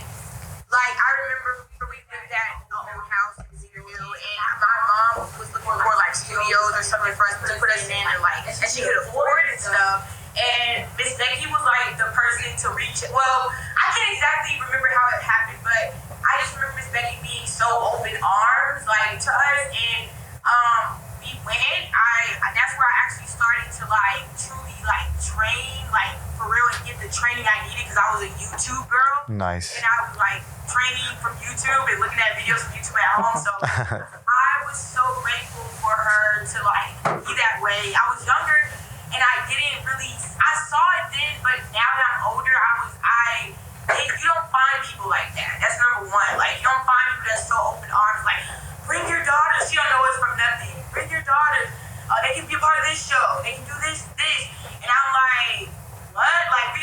like I remember we lived at an old house in Cedar Hill, and my mom was looking for like studios or something for us to put us in, and like and she could afford and stuff. And Miss Becky was like the person to reach. Well, I can't exactly remember how it happened, but I just remember Miss Becky being so open arms, like to us, and we went. That's where I actually started to like truly like train, like for real, and get the training I needed because I was a YouTube girl. Nice. And I was like training from YouTube and looking at videos from YouTube at home. So I was so grateful for her to like be that way. I was younger and I didn't really, I saw it then, but now that I'm older, you don't find people like that. That's number one. Like, you don't find people that's so open arms, like, bring your daughters. She don't know us from nothing. Bring your daughters. They can be a part of this show. They can do this. And I'm like, what? Like, we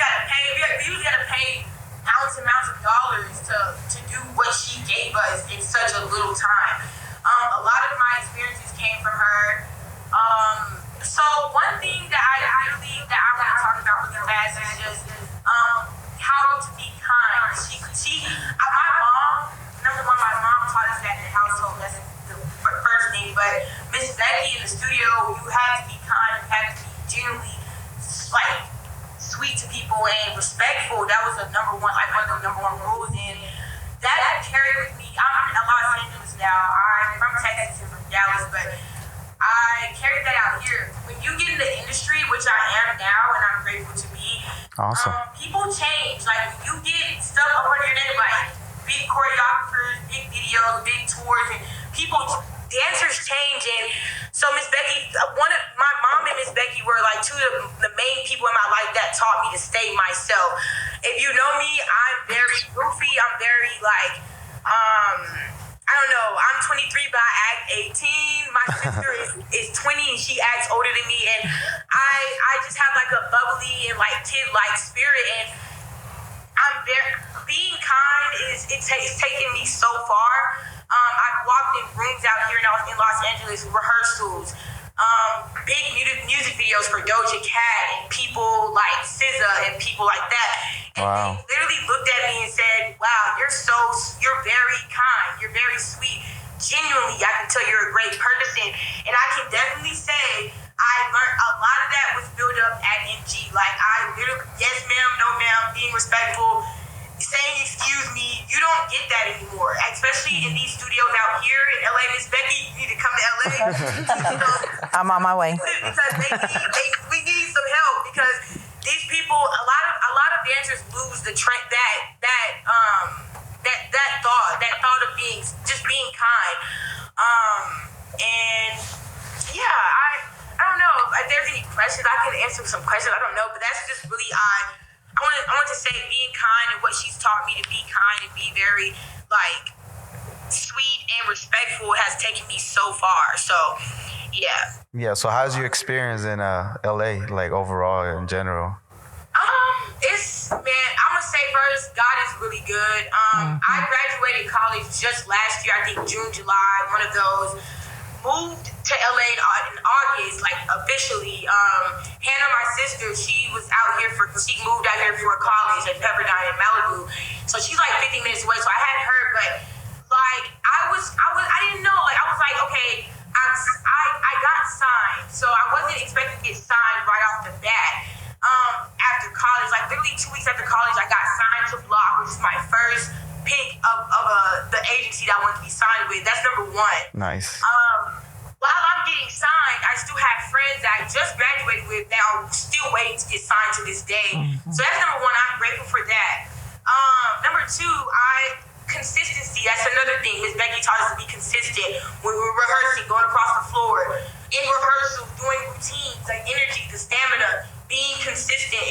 usually gotta pay amounts of dollars to do what she gave us in such a little time. A lot of my experiences came from her. So one thing that I believe that I want to talk about really fast is just how to be kind. My mom, number one, my mom taught us that in the household. That's the first thing. But Miss Becky in the studio, you had to be kind. You had to be genuinely like sweet to people and respectful. That was one of the number one rules. And that carried with me. I'm in Los Angeles now. I'm from Texas and from Dallas, but I carried that out here. When you get in the industry, which I am now, and I'm grateful to be, Awesome. People change. Like, when you get stuff up on your name, like big choreographers, big videos, big tours, and dancers change. And so Miss Becky, my mom and Miss Becky were like two of the main people in my life that taught me to stay myself. If you know me, I'm very goofy. I'm very like, I don't know. I'm 23, but I act 18. My sister is 20 and she acts older than me. And I just have like a bubbly and like kid-like spirit. And being kind it's taken me so far. I've walked in rooms out here in Los Angeles, rehearsals, big music videos for Doja Cat and people like SZA and people like that. And Wow. they literally looked at me and said, wow, you're very kind, you're very sweet. Genuinely, I can tell you're a great person. And I can definitely say I learned a lot of that was built up at NG. Like, I literally, yes ma'am, no ma'am, being respectful, saying excuse me, you don't get that anymore. Especially in these studios out here in LA. Miss Becky, you need to come to LA. I'm on my way. Because we need some help, because these people, a lot of dancers lose the trend, that thought of being kind. And yeah, I don't know if there's any questions. I can answer some questions. I don't know, but that's just really I want want to say being kind and what she's taught me to be kind and be very like sweet and respectful has taken me so far. So yeah. Yeah. So how's your experience in LA, like overall in general? I'm gonna say first, God is really good. I graduated college just last year, I think June, July, one of those. Moved to LA in August, like officially. Hannah, my sister, she moved out here for college at Pepperdine in Malibu. So she's like 15 minutes away. So I had her, but like I didn't know. Like I was like, okay, I got signed, so I wasn't expecting to get signed right off the bat. After college, like literally 2 weeks after college, I got signed to Block, which is my first pick of the agency that I wanted to be signed with. That's number one. Nice. While I'm getting signed, I still have friends that I just graduated with that are still waiting to get signed to this day. So that's number one. I'm grateful for that. Number two, consistency. That's another thing. Miss Becky taught us to be consistent when we're rehearsing, going across the floor, in rehearsal, doing routines, like energy, the stamina. Being consistent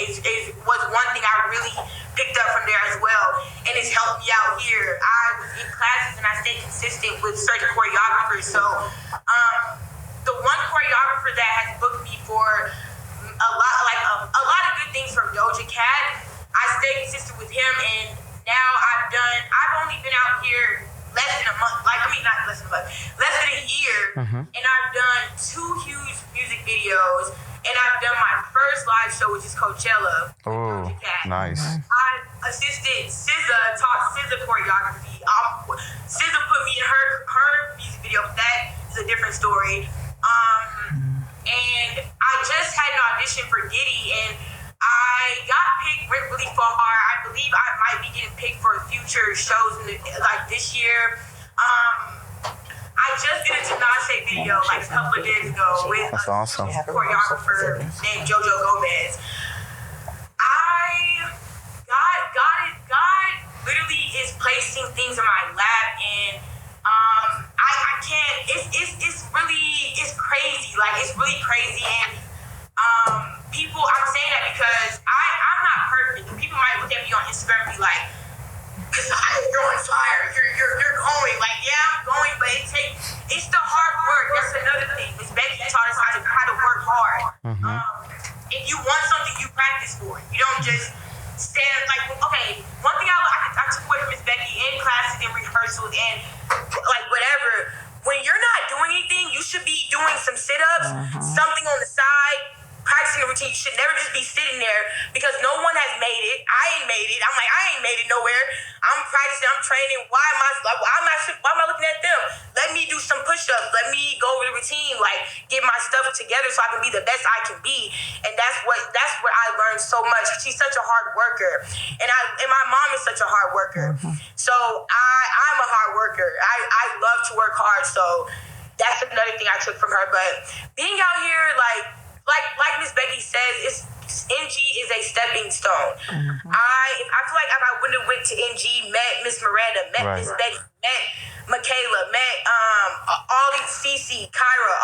was one thing I really picked up from there as well, and it's helped me out here. I was in classes and I stayed consistent with certain choreographers. So the one choreographer that has booked me for a lot of good things from Doja Cat, I stayed consistent with him, and now I've only been out here less than a month, less than a year, and I've done 2 huge music videos. And I've done my first live show, which is Coachella. Oh, nice. I assisted SZA, taught SZA choreography. SZA put me in her music video, but that is a different story. And I just had an audition for Diddy, and I got picked really far. I believe I might be getting picked for future shows this year. I just did a Tinashe video like a couple of days ago with That's awesome. a choreographer named Jojo Gomez. God literally is placing things in my lap, and I can't. It's crazy. Like it's really crazy, and people. I'm saying that because I'm not perfect. People might look at me on Instagram and be like, "You're on fire. You're going." Like, yeah, I'm going, but it's the hard work. That's another thing. Miss Becky taught us how to work hard. If you want something, you practice for it. You don't just stand like. Okay, one thing I took away from Miss Becky in classes and rehearsals and like whatever. When you're not doing anything, you should be doing some sit-ups, something on the side. Practicing a routine, you should never just be sitting there because no one has made it. I ain't made it. I'm like, I ain't made it nowhere. I'm practicing, I'm training. Why am I looking at them? Let me do some push-ups. Let me go over the routine, like get my stuff together so I can be the best I can be. And that's what I learned so much. She's such a hard worker. And my mom is such a hard worker. So I'm a hard worker. I love to work hard. So that's another thing I took from her. But being out here, like Miss Becky says, NG is a stepping stone. I feel like if I wouldn't have went to NG, met Miss Miranda, met Miss Betty, met Michaela, met all these Cece, Kyra,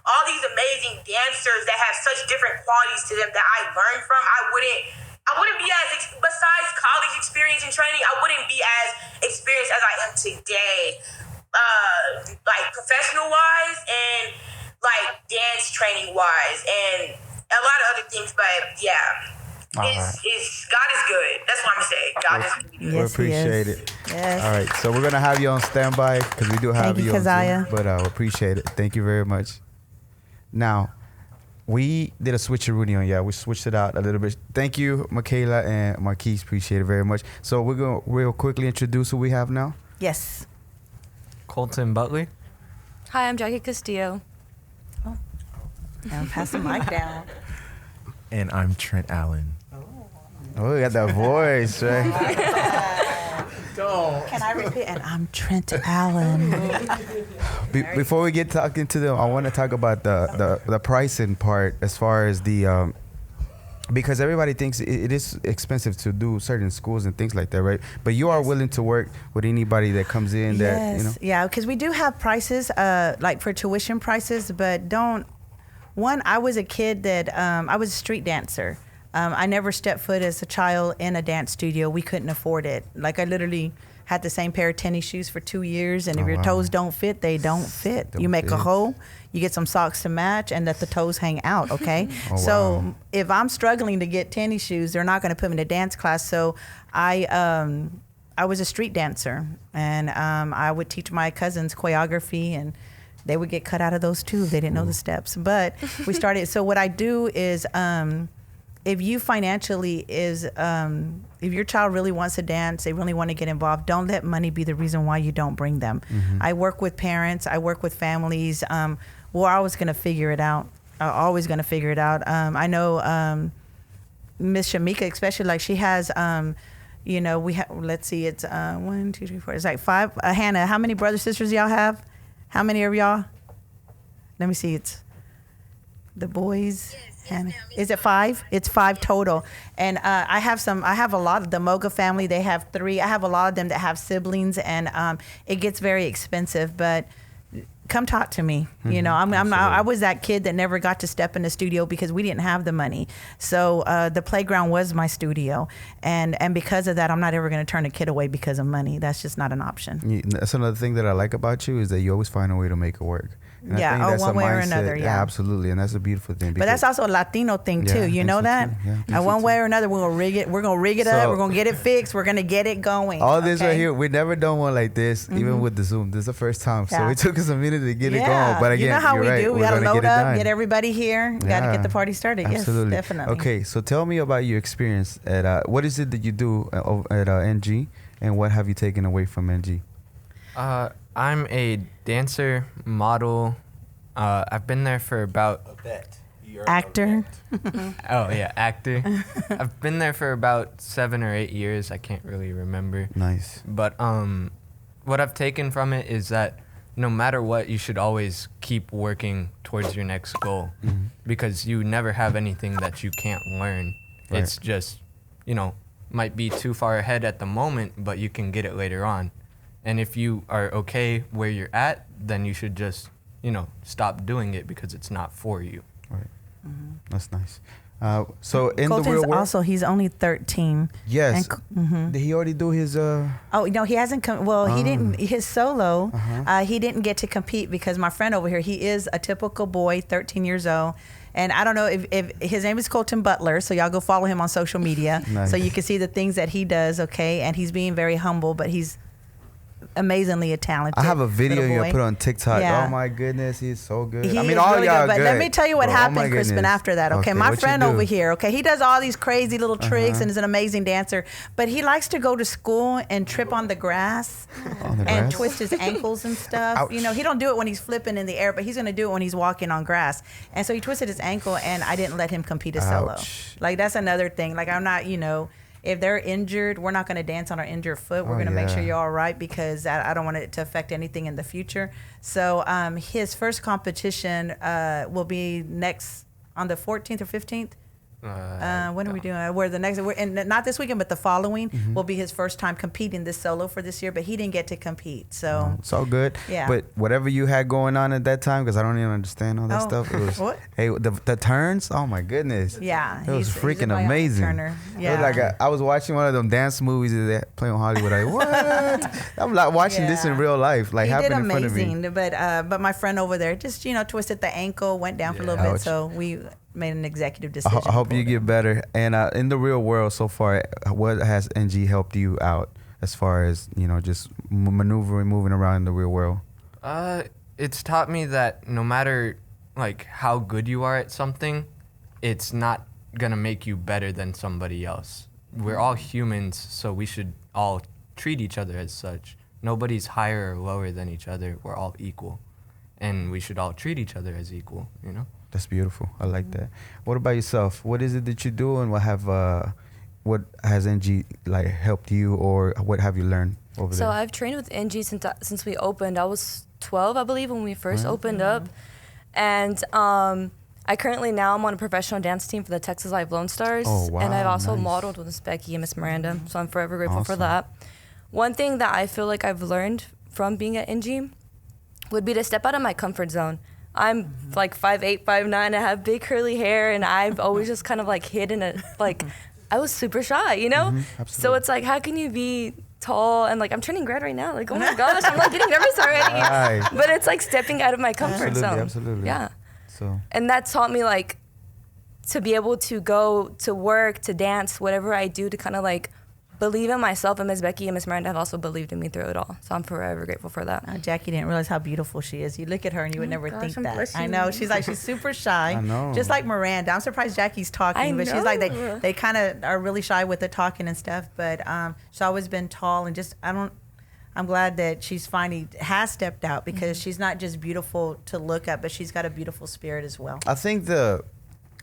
all these amazing dancers that have such different qualities to them that I learned from, I wouldn't be as, besides college experience and training, I wouldn't be as experienced as I am today, like professional wise and like dance training wise and a lot of other things, but yeah, God is good. That's what I'm saying. God is good. We appreciate it. Yes. All right, so we're gonna have you on standby because we do have you on Zoom, but we appreciate it. Thank you very much. Now, we did a switcheroo on we switched it out a little bit. Thank you, Michaela and Marquise. Appreciate it very much. So we're gonna real quickly introduce who we have now. Yes. Colton Butley. Hi, I'm Jackie Castillo. Now pass the mic down. And I'm Trent Allen. Oh, you got that voice, right? Can I repeat? And I'm Trent Allen. Before we get talking to them, I want to talk about the pricing part as far as the because everybody thinks it is expensive to do certain schools and things like that, right? But you are willing to work with anybody that comes in that, you know? Yeah, because we do have prices, like for tuition prices, but I was a kid that, I was a street dancer. I never stepped foot as a child in a dance studio. We couldn't afford it. Like I literally had the same pair of tennis shoes for 2 years, and if your toes don't fit, they don't fit. You make a hole, you get some socks to match, and let the toes hang out, okay? So if I'm struggling to get tennis shoes, they're not going to put me in a dance class. So I was a street dancer, and I would teach my cousins choreography, and they would get cut out of those too if they didn't know the steps. But we started. So what I do is, if you financially if your child really wants to dance, they really want to get involved, don't let money be the reason why you don't bring them. I work with parents, I work with families. We're always going to figure it out. I know Miss Shamika, especially, like she has, we have, let's see, it's 1, 2, 3, 4, it's like 5. Hannah, how many brothers, sisters y'all have? How many of y'all? Let me see, it's the boys. Hannah. Is it 5? It's 5 total. And I have a lot of the Moga family. They have 3. I have a lot of them that have siblings, and it gets very expensive, but come talk to me. I was that kid that never got to step in the studio because we didn't have the money. So the playground was my studio. And because of that, I'm not ever going to turn a kid away because of money. That's just not an option. That's another thing that I like about you, is that you always find a way to make it work. And I think that's one way or mindset. another, yeah. Absolutely, and that's a beautiful thing. But that's also a Latino thing too. You know that? One way or another, we're gonna rig it. We're gonna rig it up. We're gonna get it fixed. We're gonna get it going. All this right here, we never done one like this, even with the Zoom. This is the first time, so it took us a minute to get it going. But again, you know how we right. do. We gotta load up, get everybody here. We gotta get the party started. Absolutely. Yes, definitely. Okay, so tell me about your experience at what is it that you do at NG, and what have you taken away from NG? I'm a dancer, model. I've been there for about actor. Actor. I've been there for about 7 or 8 years. I can't really remember. Nice. But what I've taken from it is that no matter what, you should always keep working towards your next goal, because you never have anything that you can't learn. Right. It's just, might be too far ahead at the moment, but you can get it later on. And if you are okay where you're at, then you should just stop doing it because it's not for you. Right. That's nice. So in Colton's the real world, also, he's only 13. Yes. Did he already do his? Oh no, he hasn't come. Well, he didn't. His solo, he didn't get to compete because my friend over here, he is a typical boy, 13 years old. And I don't know if his name is Colton Butler, so y'all go follow him on social media, so you can see the things that he does. Okay, and he's being very humble, but he's amazingly talented. I have a video you put on TikTok. Yeah. Oh my goodness, he's so good. He I mean, is all really y'all good. But good. let me tell you what happened, Crispin, after that. Okay, my friend over here. Okay, he does all these crazy little tricks and is an amazing dancer. But he likes to go to school and trip on the grass and twist his ankles and stuff. Ouch. He don't do it when he's flipping in the air, but he's gonna do it when he's walking on grass. And so he twisted his ankle, and I didn't let him compete a solo. Like that's another thing. Like I'm not, if they're injured, we're not going to dance on our injured foot. We're going to make sure you're all right, because I don't want it to affect anything in the future. So his first competition will be next on the 14th or 15th. When are we doing? Not this weekend, but the following will be his first time competing this solo for this year. But he didn't get to compete, so it's all good. Yeah. But whatever you had going on at that time, because I don't even understand all that stuff. It was, what? Hey, the turns. Oh my goodness. Yeah, it was he's freaking a amazing. turner. Yeah. It was like I was watching one of them dance movies that they play on Hollywood. Like what? I'm like watching this in real life, like happening in front of me. He did amazing, but my friend over there just twisted the ankle, went down for a little bit, so we made an executive decision. I hope you get better. And in the real world so far, what has NG helped you out as far as just maneuvering, moving around in the real world? It's taught me that no matter like how good you are at something, it's not gonna make you better than somebody else. We're all humans, so we should all treat each other as such. Nobody's higher or lower than each other. We're all equal, and we should all treat each other as equal. That's beautiful. I like that. What about yourself? What is it that you do, and what has NG helped you, or what have you learned over there? So I've trained with NG since we opened. I was 12, I believe, when we first opened up, and I currently now I'm on a professional dance team for the Texas Live Lone Stars, and I've also modeled with Miss Becky and Miss Miranda. So I'm forever grateful for that. One thing that I feel like I've learned from being at NG would be to step out of my comfort zone. I'm like 5'8", 5'9". I have big curly hair, and I've always just kind of like hidden it. Like, I was super shy, you know? So it's like, how can you be tall and like I'm turning red right now? Like, oh my gosh, I'm like getting nervous already. Right. But it's like stepping out of my comfort zone. Absolutely. Yeah. So. And that taught me like to be able to go to work, to dance, whatever I do, to kind of like believe in myself. And Miss Becky and Miss Miranda have also believed in me through it all. So I'm forever grateful for that. Jackie didn't realize how beautiful she is. You look at her and you would never think that. I know. She's super shy. I know. Just like Miranda. I'm surprised Jackie's talking, but she's like, they kind of are really shy with the talking and stuff. But she's always been tall and just, I'm glad that she's finally has stepped out because she's not just beautiful to look at, but she's got a beautiful spirit as well.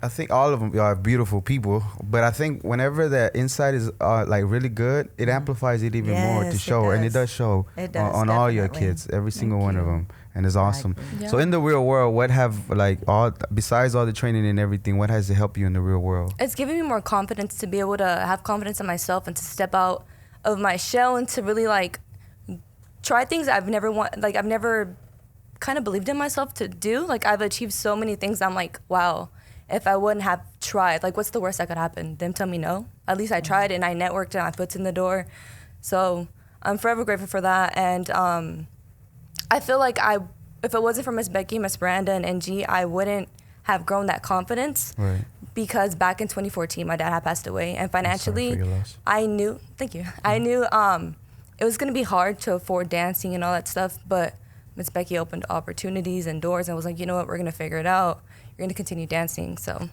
I think all of them are beautiful people, but I think whenever the inside is like really good, it amplifies it even more to show, and it does show on all your kids, every single one of them, and it's awesome. Yeah. So in the real world, what have like besides all the training and everything, what has it helped you in the real world? It's given me more confidence to be able to have confidence in myself and to step out of my shell and to really like try things I've never kind of believed in myself to do. Like I've achieved so many things. I'm like, wow. If I wouldn't have tried, like what's the worst that could happen? Them tell me no. At least I tried and I networked and my foot's in the door. So I'm forever grateful for that. And I feel like if it wasn't for Miss Becky, Miss Miranda, and NG, I wouldn't have grown that confidence. Right. Because back in 2014, my dad had passed away. And financially, I knew, thank you. I knew it was gonna be hard to afford dancing and all that stuff, but Miss Becky opened opportunities and doors and was like, you know what, we're gonna figure it out. You're going to continue dancing, so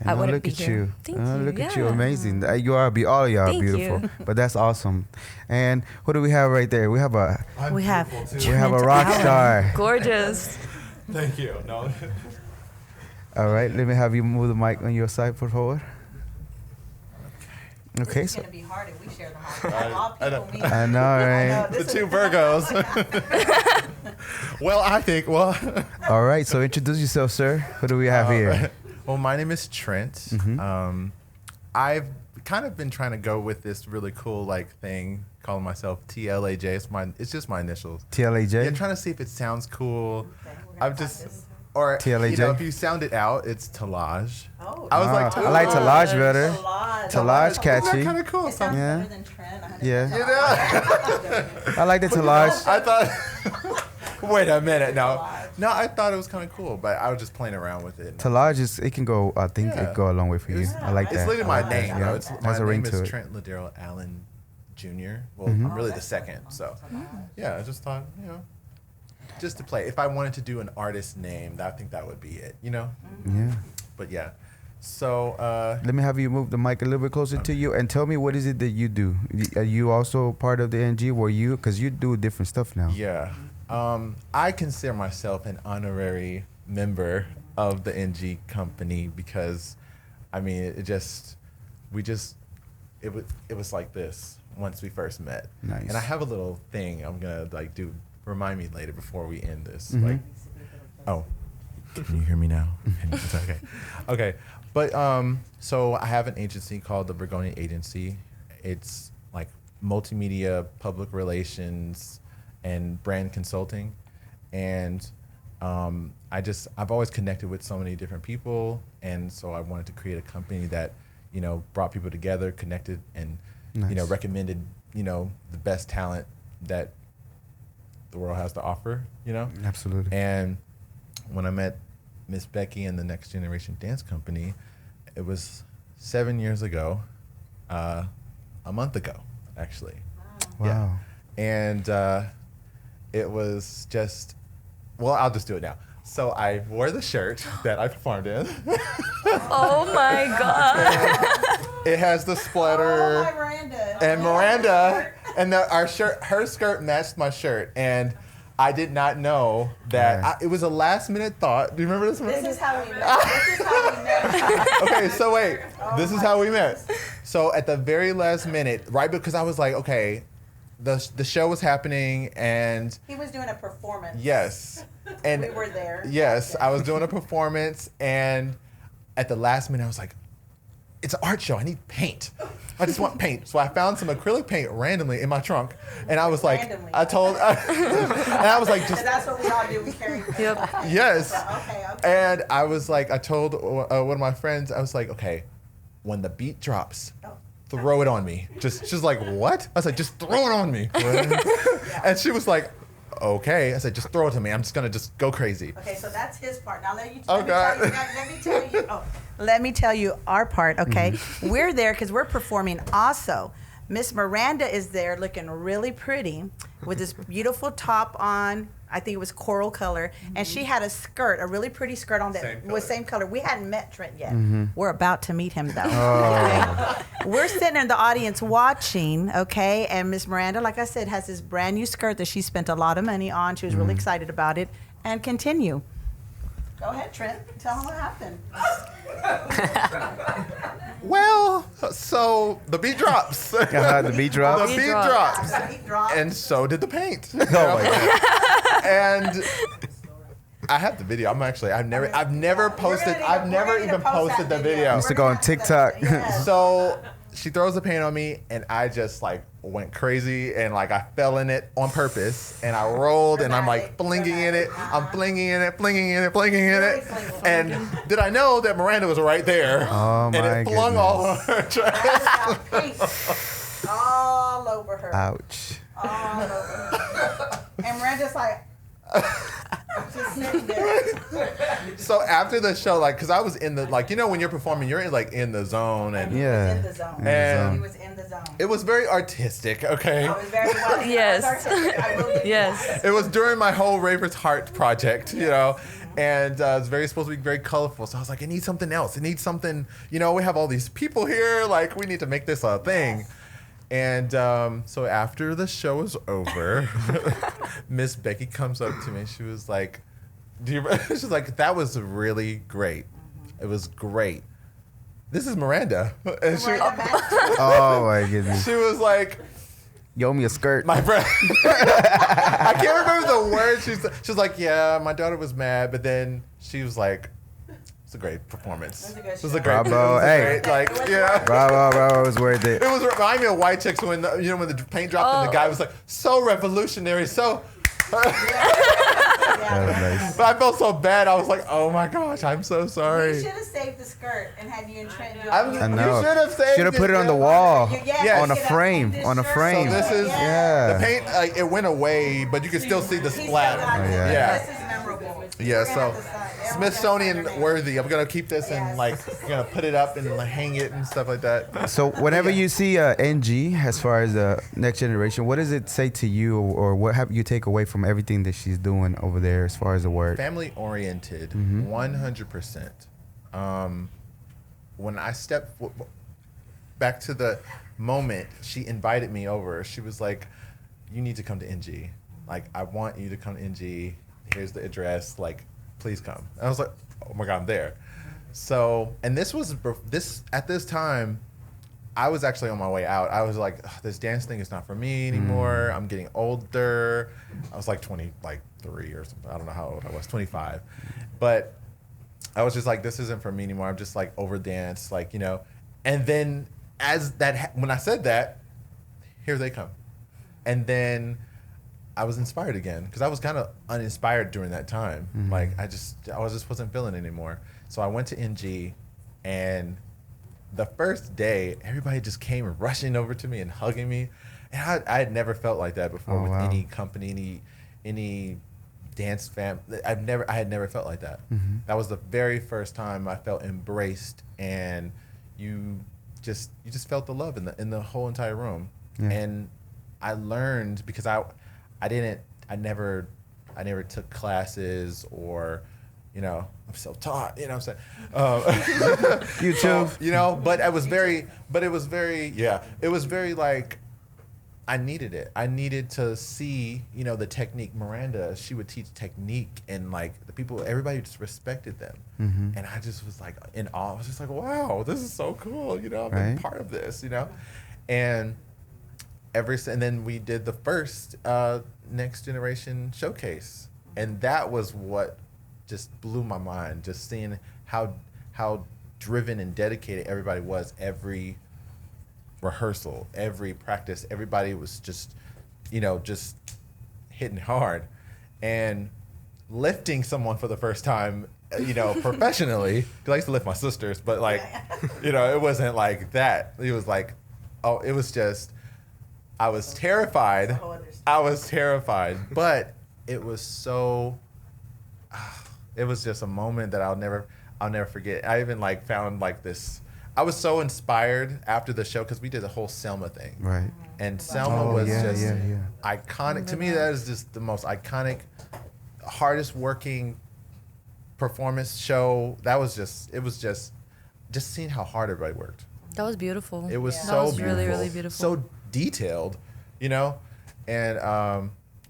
I wouldn't be here. Thank you. Look at you, amazing. You are, all of y'all are beautiful, but that's awesome. And what do we have right there? We have a rock star. Gorgeous. Thank you. No. All right, let me have you move the mic on your side, for forward. Okay, it's going to be hard if we share the mic. I know, right? The two Virgos. Well, all right, so introduce yourself, sir. What do we have here? Well, my name is Trent. Mm-hmm. I've kind of been trying to go with this really cool thing, calling myself TLAJ. It's just my initials. TLAJ? Yeah, trying to see if it sounds cool. I'm just... Or, TLAJ? If you sound it out, it's Talaj. Oh, I was like, Talaj. I like Talaj better. Talaj catchy. Isn't that kind of cool? It sounds better than Trent. I like the Talaj. I thought... Wait a minute. No, I thought it was kind of cool, but I was just playing around with it. Talaj it can go, I think it go a long way for you. I like that. It's literally my name, though. Has a ring to it. Trent Ladero Allen Jr. Well, I'm really the second, so yeah, I just thought, just to play. If I wanted to do an artist name, I think that would be it, Yeah. But yeah. So let me have you move the mic a little bit closer to you and tell me what is it that you do? Are you also part of the NG? Because you do different stuff now. Yeah. I consider myself an honorary member of the NG company because, it was like this once we first met. Nice. And I have a little thing I'm gonna remind me later before we end this. Mm-hmm. Can you hear me now? Okay. Okay. But so I have an agency called the Bergoni Agency. It's multimedia, public relations, and brand consulting. And I've always connected with so many different people, and so I wanted to create a company that brought people together, connected, and recommended the best talent that the world has to offer. Absolutely. And when I met Miss Becky and the Next Generation Dance Company, it was 7 years ago, a month ago actually. Wow. Yeah. And it was just, I'll just do it now. So I wore the shirt that I performed in. Oh my God. It has the splatter. Oh, Miranda. And Miranda. And her skirt matched my shirt. And I did not know that. It was a last minute thought. Do you remember this? This is how we met. Okay, so wait. This is how we met. So at the very last minute, right, because I was like, okay, the show was happening and he was doing a performance. Yes. And we were there. Yes, I was doing a performance, and at the last minute I was like, it's an art show, I need paint. I just want paint. So I found some acrylic paint randomly in my trunk, and I was like, Randomly. and I was like, just That's what we all do. We carry. yes. Okay. And I was like, I told one of my friends, I was like, okay, when the beat drops, throw it on me. She's like, what? I was like, just throw it on me. And she was like, okay. I said, just throw it to me. I'm just gonna just go crazy. Okay, so that's his part. Now let me tell you our part. Okay, we're there because we're performing. Also, Miss Miranda is there, looking really pretty, with this beautiful top on. I think it was coral color, and she had a skirt, a really pretty skirt on that was same color. We hadn't met Trent yet. We're about to meet him though. Okay? We're sitting in the audience watching, okay, and Miss Miranda, like I said, has this brand new skirt that she spent a lot of money on. She was really excited about it. And continue. Go ahead, Trent. Tell them what happened. Well, so the beat drops. The beat drops. The beat drops. The beat drops. And so did the paint. Oh my God. And I have the video. I've never posted. I've never even posted the video. Used to go on TikTok. So she throws the paint on me, and I just like went crazy, and like I fell in it on purpose, and I rolled, and I'm like flinging in it. I'm flinging in it, flinging in it, flinging in it. And did I know that Miranda was right there? Oh my And it flung all over her dress. All over her. Ouch. All over her. And Miranda's like, just sitting there. So after the show, like, cause I was in the, like, you know, when you're performing, you're in the zone, and Yeah. In the zone. And He was in the zone. it was very artistic. Okay. It was very well. Yes. I will give you Yes. It was during my whole Raver's Heart project, you know, and it's very supposed to be very colorful. So I was like, it needs something else. It needs something, you know, we have all these people here. Like, we need to make this a thing. And so after the show was over, Miss Becky comes up to me. She was like, she's like, that was really great. It was great. This is Miranda. And Oh my goodness. she was like, You owe me a skirt. my friend. I can't remember the words. She's like, yeah, my daughter was mad, but then she was like, it's a great performance. It was a great. Bravo. Hey. Like, yeah. Bravo, it was worth it. It was reminding me of White Chicks when when the paint dropped and the guy was like so revolutionary, so. That was nice. But I felt so bad. I was like, oh my gosh, I'm so You sorry. should have saved the skirt and had you and Trent do it. I know. You should have saved Should have put it on the wall. Yeah, On a get a frame. painted On a shirt. frame. So this is Yeah. the paint. Like, it went away, but you can still see the He still splatter. got it. yeah. This is memorable. Yeah, We're gonna so have to sign. Everyone's Smithsonian gonna sign worthy. I'm gonna keep this and Yes. like I'm gonna put it up and like, hang it and stuff like that. So whenever you see NG, as far as the next generation, what does it say to you, or what have you take away from everything that she's doing over there as far as the work? Family oriented, 100%. When I stepped back to the moment she invited me over, she was like, "You need to come to NG. Like, I want you to come to NG. Here's the address. Like, please come." And I was like, "Oh my God, I'm there." So, and this at this time, I was actually on my way out. I was like, this dance thing is not for me anymore. I'm getting older. I was like 23 or something. I don't know how old I was, 25. But I was just like, this isn't for me anymore. I'm just like over dance, like, you know. And then when I said that, here they come. And then I was inspired again because I was kind of uninspired during that time. Like I just wasn't feeling it anymore. So I went to NG, and the first day, everybody just came rushing over to me and hugging me. And I had never felt like that before with any company, any dance fam. I had never felt like that. That was the very first time I felt embraced, and you just felt the love in the whole entire room. Yeah. And I learned because I never took classes or, you know, I'm self-taught, you know what I'm saying? You too. You know, but it was very like, I needed it. I needed to see, you know, the technique. Miranda, she would teach technique, and like everybody just respected them. And I just was like in awe. I was just like, wow, this is so cool. You know, I've been part of this, you know? And then we did the first Next Generation Showcase. And that was what just blew my mind, just seeing how driven and dedicated everybody was every rehearsal, every practice, everybody was just, just hitting hard. And lifting someone for the first time, professionally, because I used to lift my sisters, but like, it wasn't like that. It was like, it was just, I was terrified. But it was so, it was just a moment that I'll never forget. I even like found like this, I was so inspired after the show because we did the whole Selma thing. Right. And Selma was iconic. To me, that is just the most iconic, hardest working performance show. That was it was just seeing how hard everybody worked. That was beautiful. It was that so was beautiful. really, really beautiful. So detailed, and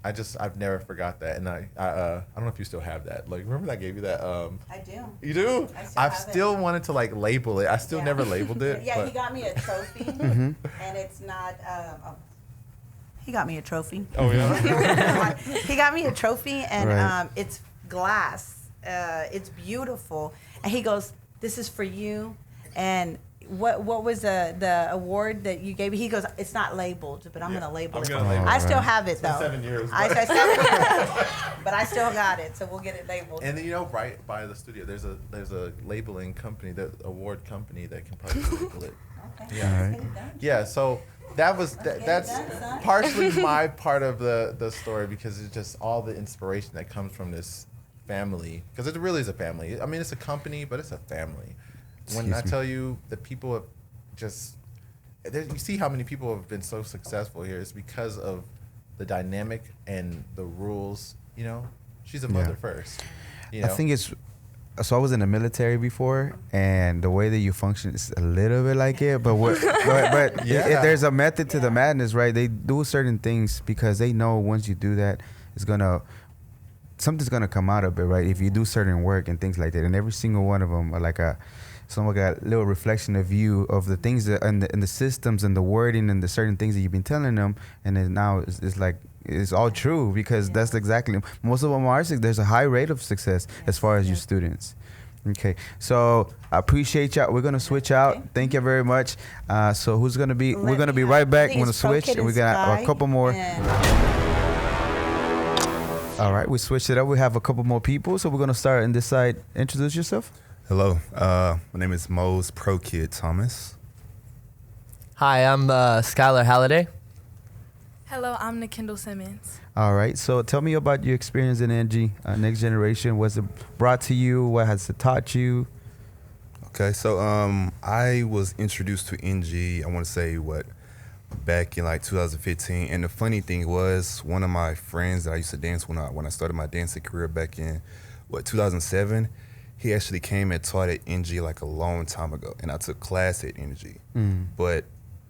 I've never forgot that. And I don't know if you still have that. Like, remember that I gave you that? I do. You do? I've still wanted to like label it. I still never labeled it. Yeah, he got me a trophy, and it's not. He got me a trophy. Oh yeah. He got me a trophy, and Right. it's glass. It's beautiful, and he goes, "This is for you." And what was the award that you gave me? He goes, "It's not labeled, but I'm gonna label it." I still have it though. 7 years. I said 7 years, but I still got it, so we'll get it labeled. And then, right by the studio, there's a labeling company, the award company that can probably label it. Okay. Yeah. All right. Yeah. So that's partially my part of the story, because it's just all the inspiration that comes from this family, because it really is a family. I mean, it's a company, but it's a family. When I tell you that people have just, you see how many people have been so successful here, it's because of the dynamic and the rules. She's a mother first. I think it's, so I was in the military before, and the way that you function is a little bit like it, but there's a method to the madness, right? They do certain things because they know once you do that, something's gonna come out of it, right? If you do certain work and things like that, and every single one of them are like someone got a little reflection of you, of the things that and the systems and the wording and the certain things that you've been telling them, and then now it's like it's all true, because that's exactly, most of them are. There's a high rate of success as far as your students. Okay, so I appreciate y'all. We're gonna switch out. Thank you very much. So who's gonna be? We're gonna be right back. We're gonna switch, and we got a couple more. All right, we switched it up. We have a couple more people, so we're gonna start on this side. Introduce yourself. Hello, my name is Mose Pro Kid Thomas. Hi, I'm Skylar Halliday. Hello, I'm Nikendall Simmons. All right, so tell me about your experience in NG, Next Generation. Was it brought to you? What has it taught you? Okay, so I was introduced to NG, I want to say, back in like 2015. And the funny thing was, one of my friends that I used to dance when I started my dancing career back in, 2007, he actually came and taught at NG like a long time ago. And I took class at NG. But,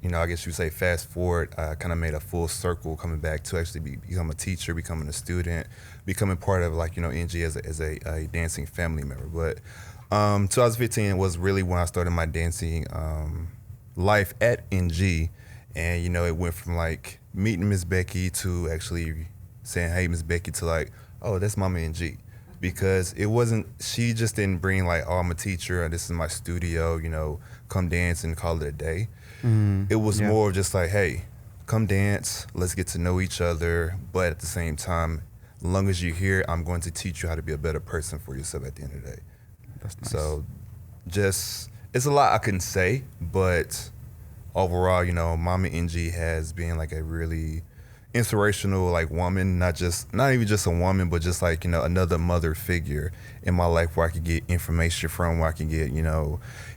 I guess you would say fast forward, I kind of made a full circle coming back to actually become a teacher, becoming a student, becoming part of NG as a dancing family member. But 2015 was really when I started my dancing life at NG. And, it went from like meeting Miss Becky to actually saying, hey, Miss Becky, to like, oh, that's Mama NG. Because it wasn't, she just didn't bring like, oh, I'm a teacher and this is my studio, come dance and call it a day. It was more of just like, hey, come dance, let's get to know each other. But at the same time, as long as you're here, I'm going to teach you how to be a better person for yourself at the end of the day. That's nice. So it's a lot I couldn't say, but overall, Mama NG has been like a really inspirational like woman, not even just a woman, but just like, another mother figure in my life where I could get information from, where I can get,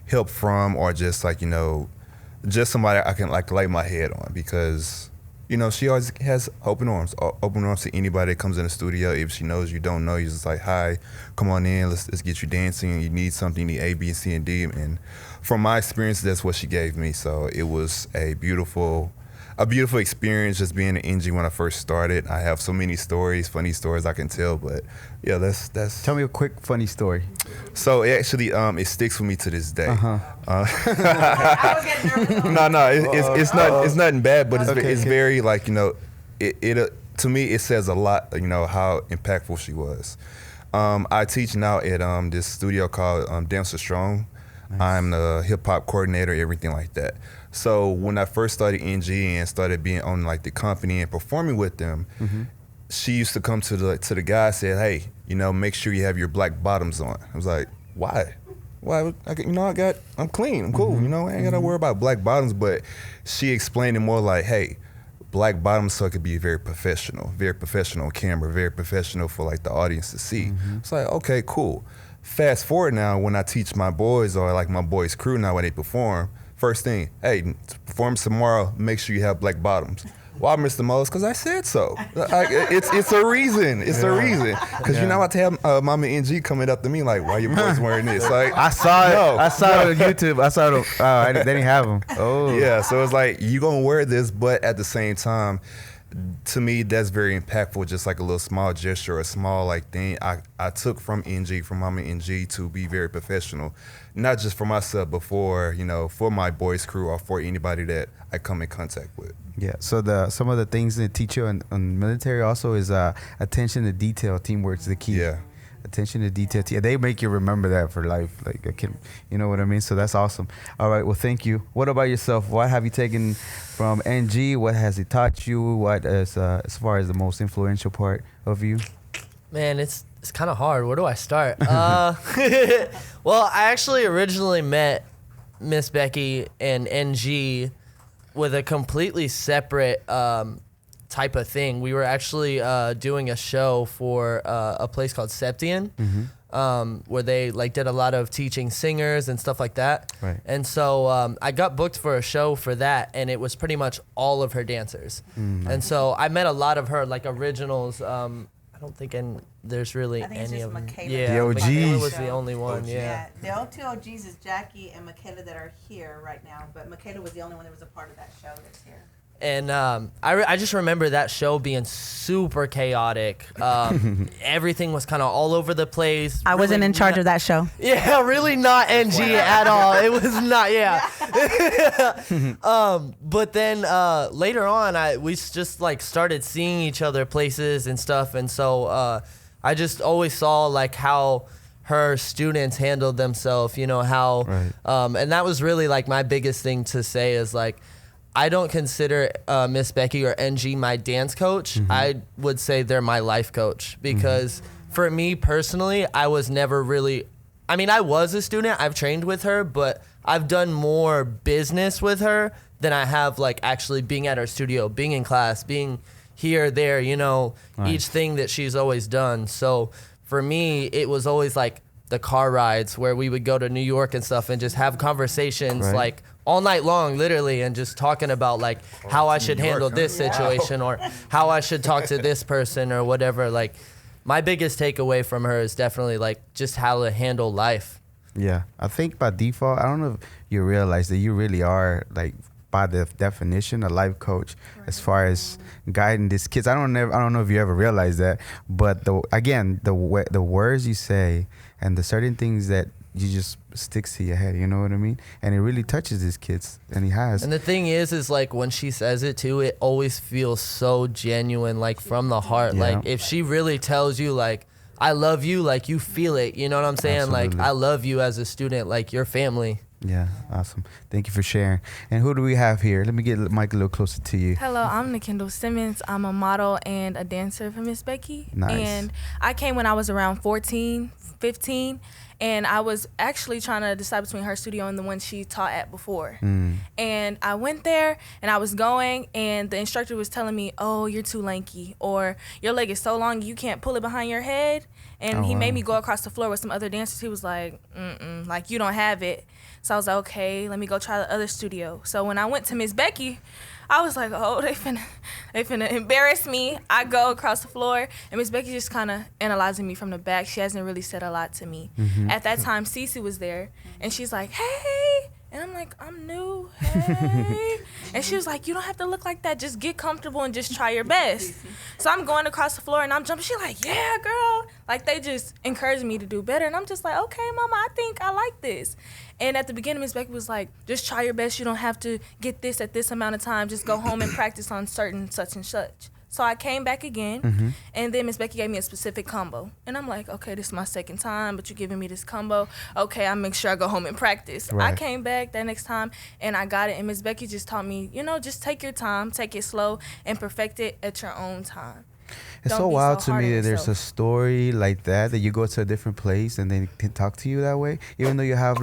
help from, or just like, just somebody I can like lay my head on, because, she always has open arms to anybody that comes in the studio. If she knows you don't know, you're just like, hi, come on in, let's get you dancing. You need something, you need A, B, C, and D. And from my experience, that's what she gave me. So it was a beautiful experience just being an NG when I first started. I have so many stories, funny stories I can tell, but yeah, that's. Tell me a quick funny story. So it actually it sticks with me to this day. It's nothing bad, but it's very like, it to me it says a lot, how impactful she was. I teach now at this studio called Dancer Strong. Nice. I'm the hip hop coordinator, everything like that. So when I first started NG and started being on like the company and performing with them, she used to come to the guy and say, hey, make sure you have your black bottoms on. I was like, why? Why? I'm clean. I'm cool. I ain't gotta worry about black bottoms. But she explained it more like, hey, black bottoms so it could be very professional on camera, very professional for like the audience to see. It's like, okay, cool. Fast forward now, when I teach my boys or like my boys' crew now when they perform, first thing, hey, perform tomorrow, make sure you have black bottoms. Why, Mr. Mose? Because I said so. It's a reason. It's a reason. Because you're not about to have Mama NG coming up to me like, why your boys wearing this? Like, I saw it. I saw it on YouTube. I saw it. They didn't have them. Oh. Yeah, so it's like, you going to wear this, but at the same time, to me, that's very impactful, just like a little small gesture, a small like thing I took from NG, from Mama NG, to be very professional, not just for myself, but for my boys' crew or for anybody that I come in contact with. Yeah. So some of the things they teach you on military also is attention to detail. Teamwork's the key. Yeah. Attention to detail. They make you remember that for life. Like a kid, you know what I mean? So that's awesome. All right. Well, thank you. What about yourself? What have you taken from NG? What has it taught you? What is as far as the most influential part of you? Man, it's kind of hard. Where do I start? Well, I actually originally met Miss Becky and NG with a completely separate type of thing. We were actually doing a show for a place called Septian, where they did a lot of teaching singers and stuff like that. Right. And so I got booked for a show for that, and it was pretty much all of her dancers. Nice. And so I met a lot of her originals. I don't think there's really I think it's any just of them. Michaela. Yeah, The OGs. Michaela was the only one. Yeah, the two OGs is Jackie and Michaela that are here right now, but Michaela was the only one that was a part of that show that's here. And I just remember that show being super chaotic. Everything was kind of all over the place. I wasn't in charge of that show. Yeah, really not NG at all. It was not, yeah. But then later on, we just started seeing each other places and stuff. And so I just always saw how her students handled themselves, how, Right. and that was really my biggest thing to say is I don't consider Miss Becky or NG my dance coach. I would say they're my life coach because for me personally, I was never really, I was a student, I've trained with her, but I've done more business with her than I have actually being at her studio, being in class, being here, there, Nice. each thing that she's always done. So for me, it was always the car rides where we would go to New York and stuff and just have conversations Right. all night long, literally, and just talking about how I should handle this situation or how I should talk to this person or whatever. My biggest takeaway from her is definitely just how to handle life. Yeah, I think by default, I don't know if you realize that you really are by the definition a life coach as far as guiding these kids. I don't know if you ever realized that, but the words you say and the certain things that you just sticks to your head, you know what I mean? And it really touches these kids, and he has. And the thing is when she says it too, it always feels so genuine, from the heart. Yeah. If she really tells you I love you, you feel it, you know what I'm saying? Absolutely. I love you as a student, your family. Yeah, awesome. Thank you for sharing. And who do we have here? Let me get Mike a little closer to you. Hello, I'm Nikindle Simmons. I'm a model and a dancer for Miss Becky. Nice. And I came when I was around 14, 15, and I was actually trying to decide between her studio and the one she taught at before. And I went there, and I was going, and the instructor was telling me, oh, you're too lanky, or your leg is so long you can't pull it behind your head. And he made me go across the floor with some other dancers. He was like, you don't have it. So I was like, okay, let me go try the other studio. So when I went to Miss Becky, I was like, oh, they finna embarrass me. I go across the floor, and Miss Becky just kind of analyzing me from the back. She hasn't really said a lot to me. At that time, Cece was there, and she's like, hey. And I'm like, I'm new, hey. And she was like, you don't have to look like that. Just get comfortable and just try your best. So I'm going across the floor, and I'm jumping. She's like, yeah, girl. They just encouraged me to do better. And I'm just like, okay, mama, I think I like this. And at the beginning, Miss Becky was like, just try your best. You don't have to get this at this amount of time. Just go home and practice on certain such and such. So I came back again, and then Miss Becky gave me a specific combo. And I'm like, okay, this is my second time, but you're giving me this combo. Okay, I'll make sure I go home and practice. Right. I came back that next time, and I got it. And Miss Becky just taught me, just take your time, take it slow, and perfect it at your own time. It's Don't so be wild so to hard me on that there's a yourself. story like that you go to a different place and they can talk to you that way, even though you have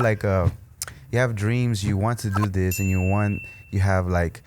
you have dreams, you want to do this, and you have like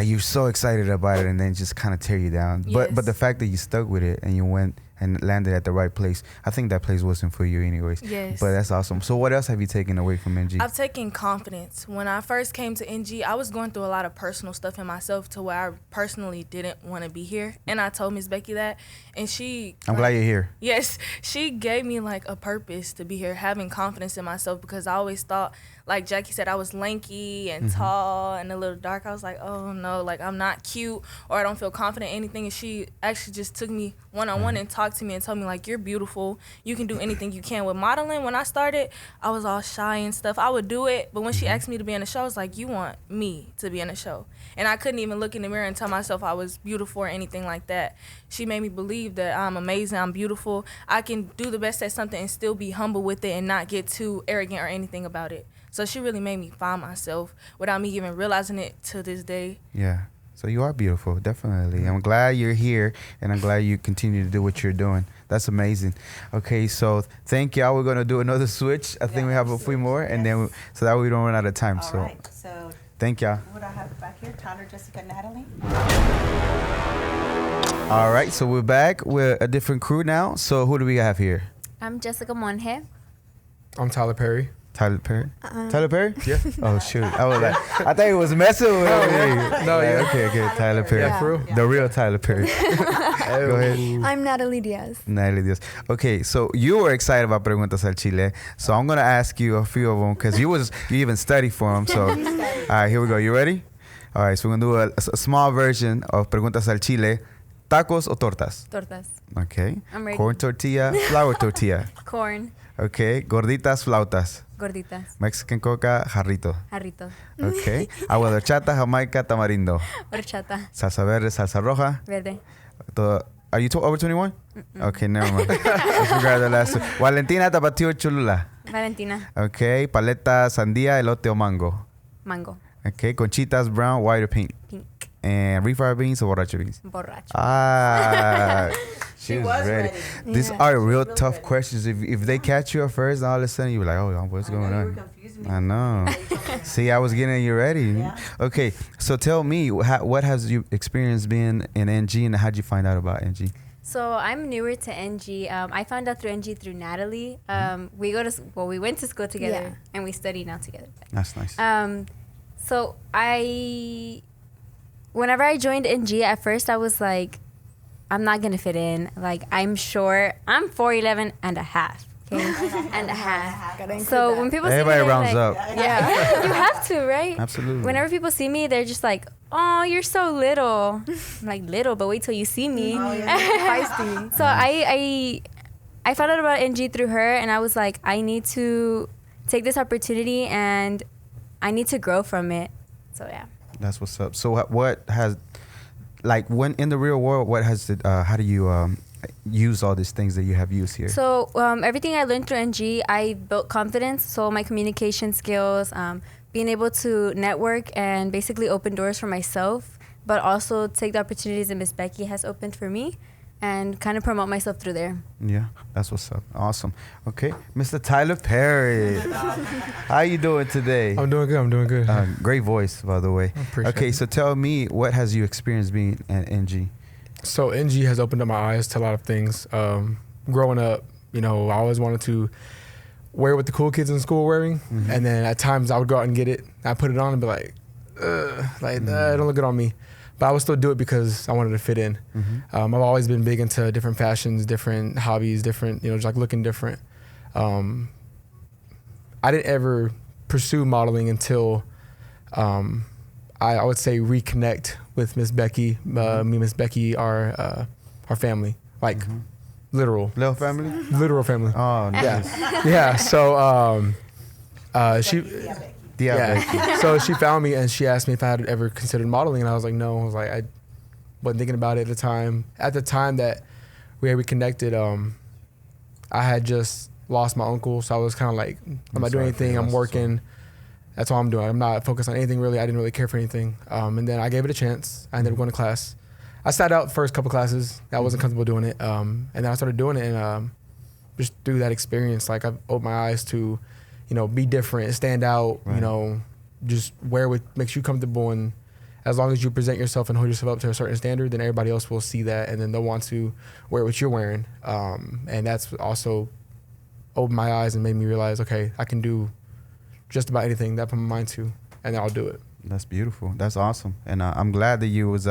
you're so excited about it, and then just kind of tear you down. But the fact that you stuck with it and you went and landed at the right place, I think that place wasn't for you anyways. Yes. But that's awesome. So what else have you taken away from NG? I've taken confidence. When I first came to NG, I was going through a lot of personal stuff in myself to where I personally didn't want to be here. And I told Miss Becky that, and she... I'm glad you're here. Yes, she gave me like a purpose to be here, having confidence in myself, because I always thought, like Jackie said, I was lanky and tall and a little dark. I was like, oh no, like I'm not cute, or I don't feel confident in anything. And she actually just took me one-on-one and talked to me and told me, like, you're beautiful. You can do anything you can. With modeling, when I started, I was all shy and stuff. I would do it, but when she asked me to be in the show, I was like, you want me to be in the show. And I couldn't even look in the mirror and tell myself I was beautiful or anything like that. She made me believe that I'm amazing, I'm beautiful. I can do the best at something and still be humble with it and not get too arrogant or anything about it. So she really made me find myself without me even realizing it to this day. Yeah. So you are beautiful, definitely. I'm glad you're here, and I'm glad you continue to do what you're doing. That's amazing. Okay, so thank y'all. We're gonna do another switch. I think we have a few more, and then so that way we don't run out of time. All right. So thank y'all. What I have back here, Tyler, Jessica, Natalie. All right, so we're back with a different crew now. So who do we have here? I'm Jessica Monge. I'm Tyler Perry. Tyler Perry? Tyler Perry? Yeah. Oh, shoot. I was like, I thought he was messing with me. No, yeah. Okay. Tyler Perry. Yeah. For real? The real Tyler Perry. Go ahead. I'm Natalie Diaz. Natalie Diaz. Okay, so you were excited about Preguntas al Chile. So I'm going to ask you a few of them because you even studied for them. So, all right, here we go. You ready? All right, so we're going to do a small version of Preguntas al Chile. Tacos o tortas? Tortas. Okay. I'm ready. Corn tortilla, flour tortilla. Corn. Okay. Gorditas, flautas. Gorditas. Mexican coca, jarrito. Jarrito. Okay. Agua de horchata, jamaica, tamarindo. Horchata. Salsa verde, salsa roja. Verde. Are you over 21? Okay, never mind. Let's regard the last two. Valentina, tapatio, cholula. Valentina. Okay. Paleta, sandía, elote o mango. Mango. Okay. Conchitas, brown, white or pink. Pink. And refried beans or borracho beans? Borracho. Ah, she was ready. ready. These Yeah. are real tough questions. If they catch you at first, all of a sudden you're like, oh, what's going on? I know. See, I was getting you ready. Yeah. Okay, so tell me, what has your experience been in NG, and how'd you find out about NG? So I'm newer to NG. I found out through NG through Natalie. We went to school together and we study now together. That's nice. So whenever I joined NG, at first I was like, I'm not gonna fit in. Like, I'm short. I'm 4'11" and a half. Okay, and a half. So when people Everybody see me, rounds like, up. Yeah, you have to, right? Absolutely. Whenever people see me, they're just like, "Oh, you're so little." I'm like, little, but wait till you see me. Feisty. So I found out about NG through her, and I was like, I need to take this opportunity, and I need to grow from it. So yeah. That's what's up. So what has, like, when in the real world, what has it, how do you use all these things that you have used here? So everything I learned through NG, I built confidence. So my communication skills, being able to network and basically open doors for myself, but also take the opportunities that Miss Becky has opened for me and kind of promote myself through there. Yeah, that's what's up. Awesome. Okay, Mr. Tyler Perry. How you doing today? I'm doing good. Great voice, by the way. Okay, it. so tell me, what has you experienced being at NG? So NG has opened up my eyes to a lot of things. Growing up, I always wanted to wear what the cool kids in school were wearing, and then at times I would go out and get it. I put it on and be like, it don't look good on me. But I would still do it because I wanted to fit in. I've always been big into different fashions, different hobbies, different, just like looking different. I didn't ever pursue modeling until I would say reconnect with Miss Becky. Me and Miss Becky are family, like literal. Little family? Literal family. Oh, nice. Yeah. So she. Yeah. So she found me and she asked me if I had ever considered modeling, and I was like, no. I was like, wasn't thinking about it at the time. At the time that we reconnected, I had just lost my uncle, so I was kind of like, I'm not doing anything. I'm working. That's all I'm doing. I'm not focused on anything really. I didn't really care for anything. And then I gave it a chance. I ended up going to class. I sat out the first couple classes. I wasn't comfortable doing it. And then I started doing it, and just through that experience, like I've opened my eyes to, be different, stand out, just wear what makes you comfortable. And as long as you present yourself and hold yourself up to a certain standard, then everybody else will see that, and then they'll want to wear what you're wearing. And that's also opened my eyes and made me realize, okay, I can do just about anything that I put my mind to, and I'll do it. That's beautiful. That's awesome. And I'm glad that you was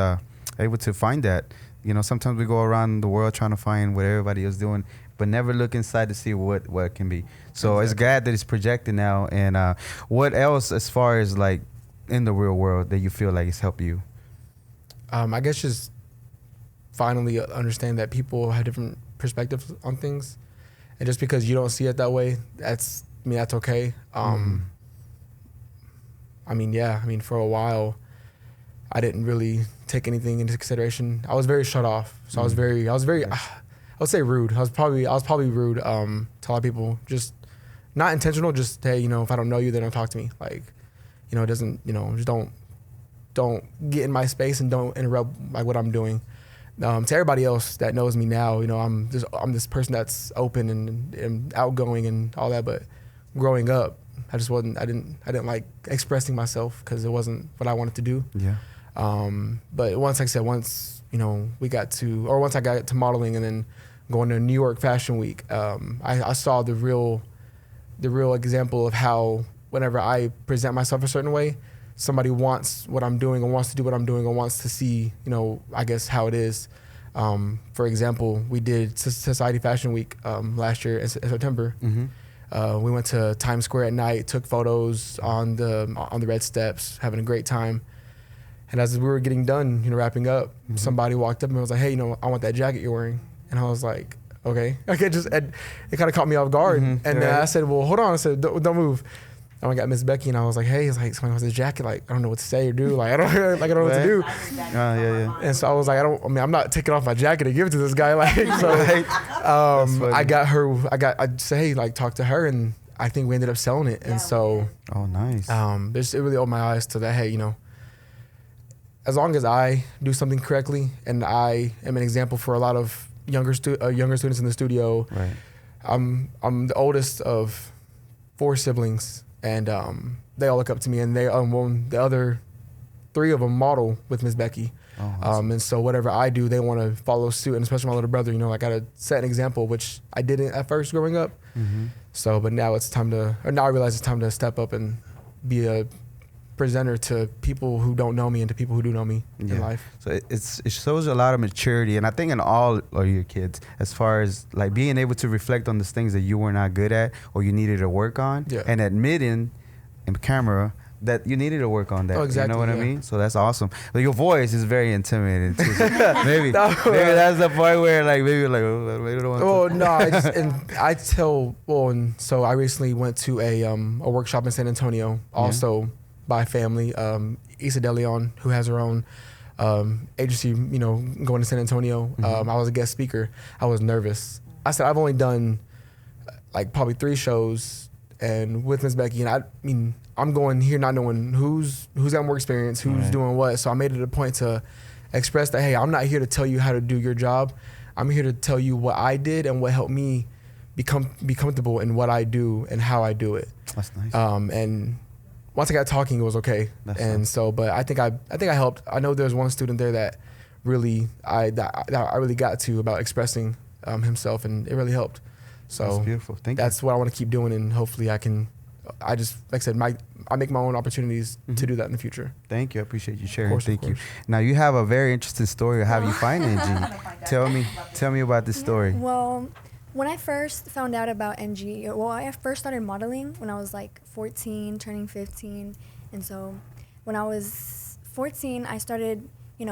able to find that. Sometimes we go around the world trying to find what everybody is doing, but never look inside to see what it can be. So It's glad that it's projected now. And what else, as far as like in the real world, that you feel like it's helped you? I guess just finally understand that people have different perspectives on things, and just because you don't see it that way, that's okay. For a while, I didn't really take anything into consideration. I was very shut off. So I was very, I would say rude. I was probably rude to a lot of people. Just not intentional. Just, hey, if I don't know you, then don't talk to me. Like, it doesn't, just don't get in my space and don't interrupt like what I'm doing. To everybody else that knows me now, I'm this person that's open and outgoing and all that. But growing up, I didn't like expressing myself because it wasn't what I wanted to do. Yeah. But once I got to modeling and then going to New York Fashion Week, I saw the real example of how whenever I present myself a certain way, somebody wants what I'm doing or wants to do what I'm doing or wants to see, I guess how it is. For example, we did Society Fashion Week last year in September. Mm-hmm. We went to Times Square at night, took photos on the red steps, having a great time. And as we were getting done, wrapping up, somebody walked up and was like, "Hey, I want that jacket you're wearing." And I was like, "Okay." It kind of caught me off guard. And then I said, "Well, hold on." I said, "Don't move." And I got Miss Becky, and I was like, "Hey, it's like somebody wants this jacket. Like, I don't know what to say or do. Like, I don't know what to do." Yeah. And so I was like, I'm not taking off my jacket to give it to this guy. Like, so I said, "Hey, like, talk to her," and I think we ended up selling it. And so, oh, nice. It really opened my eyes to that. Hey, as long as I do something correctly and I am an example for a lot of younger students in the studio. Right. I'm the oldest of 4 siblings, and they all look up to me, and the other 3 of them model with Miss Becky. Oh, awesome. And so whatever I do, they want to follow suit, and especially my little brother. I got to set an example, which I didn't at first growing up. Mm-hmm. So, but now now I realize it's time to step up and be a presenter to people who don't know me and to people who do know me in life. So it shows a lot of maturity, and I think in all of your kids, as far as like being able to reflect on the things that you were not good at or you needed to work on, and admitting in camera that you needed to work on that. Oh, exactly, you know what I mean? So that's awesome. But your voice is very intimidating too. So maybe that's the point where maybe don't want to. So I recently went to a workshop in San Antonio, also by family, Issa De Leon, who has her own agency, going to San Antonio. I was a guest speaker. I was nervous. I said, I've only done probably 3 shows and with Miss Becky, and I'm going here not knowing who's got more experience, who's doing what. So I made it a point to express that, hey, I'm not here to tell you how to do your job. I'm here to tell you what I did and what helped me be comfortable in what I do and how I do it. That's nice. And once I got talking, it was okay. But I think I helped. I know there's one student there that really I really got to about expressing himself, and it really helped. So that's beautiful. That's what I want to keep doing, and hopefully I can. I just, like I said, I make my own opportunities to do that in the future. Thank you. I appreciate you sharing. Thank you. Now you have a very interesting story of how you find NG. Tell me about this story. Well, when I first found out about NG, I first started modeling when I was 14, turning 15. And so when I was 14, I started,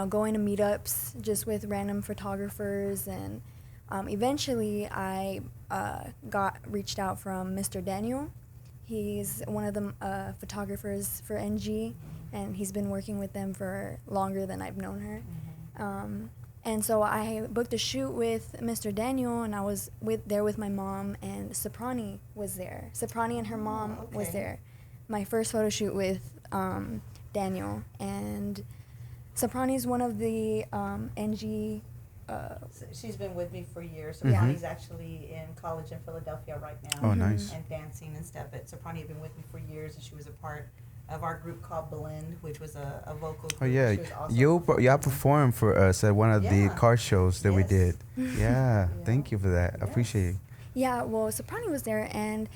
going to meetups just with random photographers. And eventually I got reached out from Mr. Daniel. He's one of the photographers for NG, and he's been working with them for longer than I've known her. And so I booked a shoot with Mr. Daniel, and I was there with my mom, and Soprani was there. Soprani and her mom was there. My first photo shoot with Daniel, and Soprani's one of the NG. She's been with me for years. Soprani's actually in college in Philadelphia right now. Oh, nice. And dancing and stuff. But Soprani had been with me for years, and she was a part of our group called Blend, which was a vocal group. Oh yeah, She was also y'all performed for us at one of the car shows that we did. Yeah, thank you for that. I appreciate it. Yeah, well, Soprani was there, and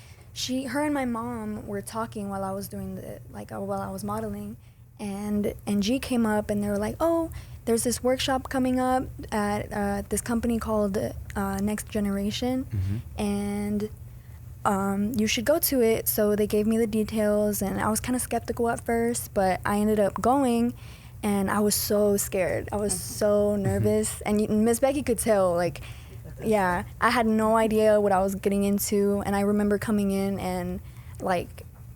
her and my mom were talking while I was doing while I was modeling, and G came up, and they were like, "Oh, there's this workshop coming up at this company called Next Generation, and you should go to it." So they gave me the details, and I was kind of skeptical at first, but I ended up going, and I was so scared. I was so nervous, and Miss Becky could tell, I had no idea what I was getting into, and I remember coming in and,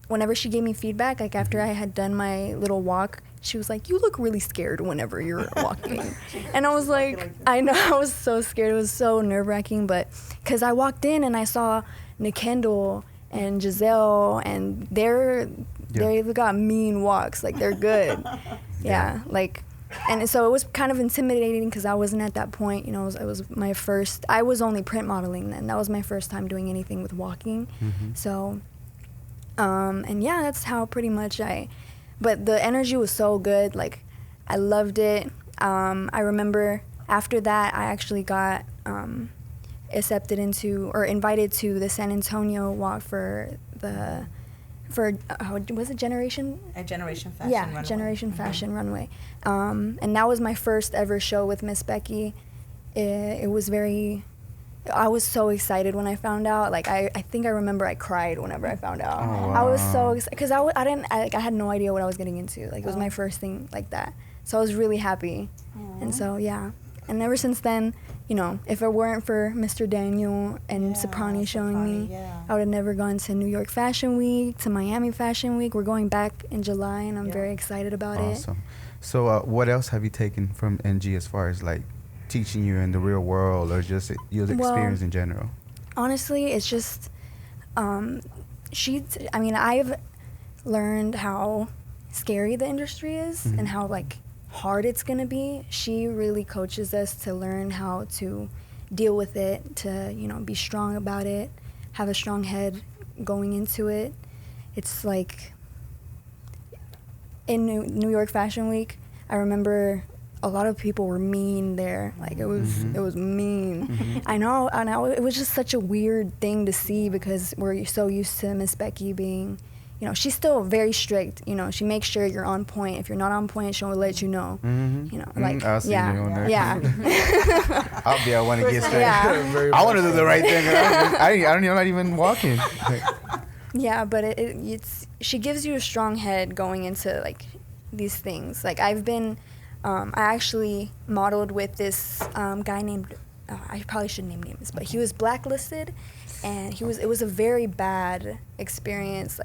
whenever she gave me feedback, after I had done my little walk, she was like, "You look really scared whenever you're walking." And I was like, I know, I was so scared. It was so nerve-wracking, but because I walked in and I saw Nikendall and Giselle, and they've got mean walks. They're good. And so it was kind of intimidating because I wasn't at that point. It was my first. I was only print modeling then. That was my first time doing anything with walking. So, that's how pretty much But the energy was so good. I loved it. I remember after that, I actually got invited to the San Antonio walk was it Generation? A Generation Fashion Runway. Yeah, Generation Fashion Runway. And that was my first ever show with Miss Becky. I was so excited when I found out. I think I remember I cried whenever I found out. Oh, wow. I was so excited because I had no idea what I was getting into. It was my first thing like that. So I was really happy. And so, yeah. And ever since then, if it weren't for Mr. Daniel and Soprani showing me, I would have never gone to New York Fashion Week, to Miami Fashion Week. We're going back in July, and I'm very excited about it. Awesome. So what else have you taken from NG as far as teaching you in the real world, or just your experience in general? Honestly, it's just I've learned how scary the industry is and how hard it's going to be. She really coaches us to learn how to deal with it, to be strong about it, have a strong head going into it. It's in New York Fashion Week, I remember a lot of people were mean there. It was mean. I know. It was just such a weird thing to see because we're so used to Miss Becky being, she's still very strict. She makes sure you're on point. If you're not on point, she'll let you know. I'll see you on there. Yeah. I want to get straight. Yeah. I want to do the right thing. I'm not even walking. Yeah, but it's she gives you a strong head going into these things. I've been. I actually modeled with this guy named, I probably shouldn't name names, but he was blacklisted, and it was a very bad experience.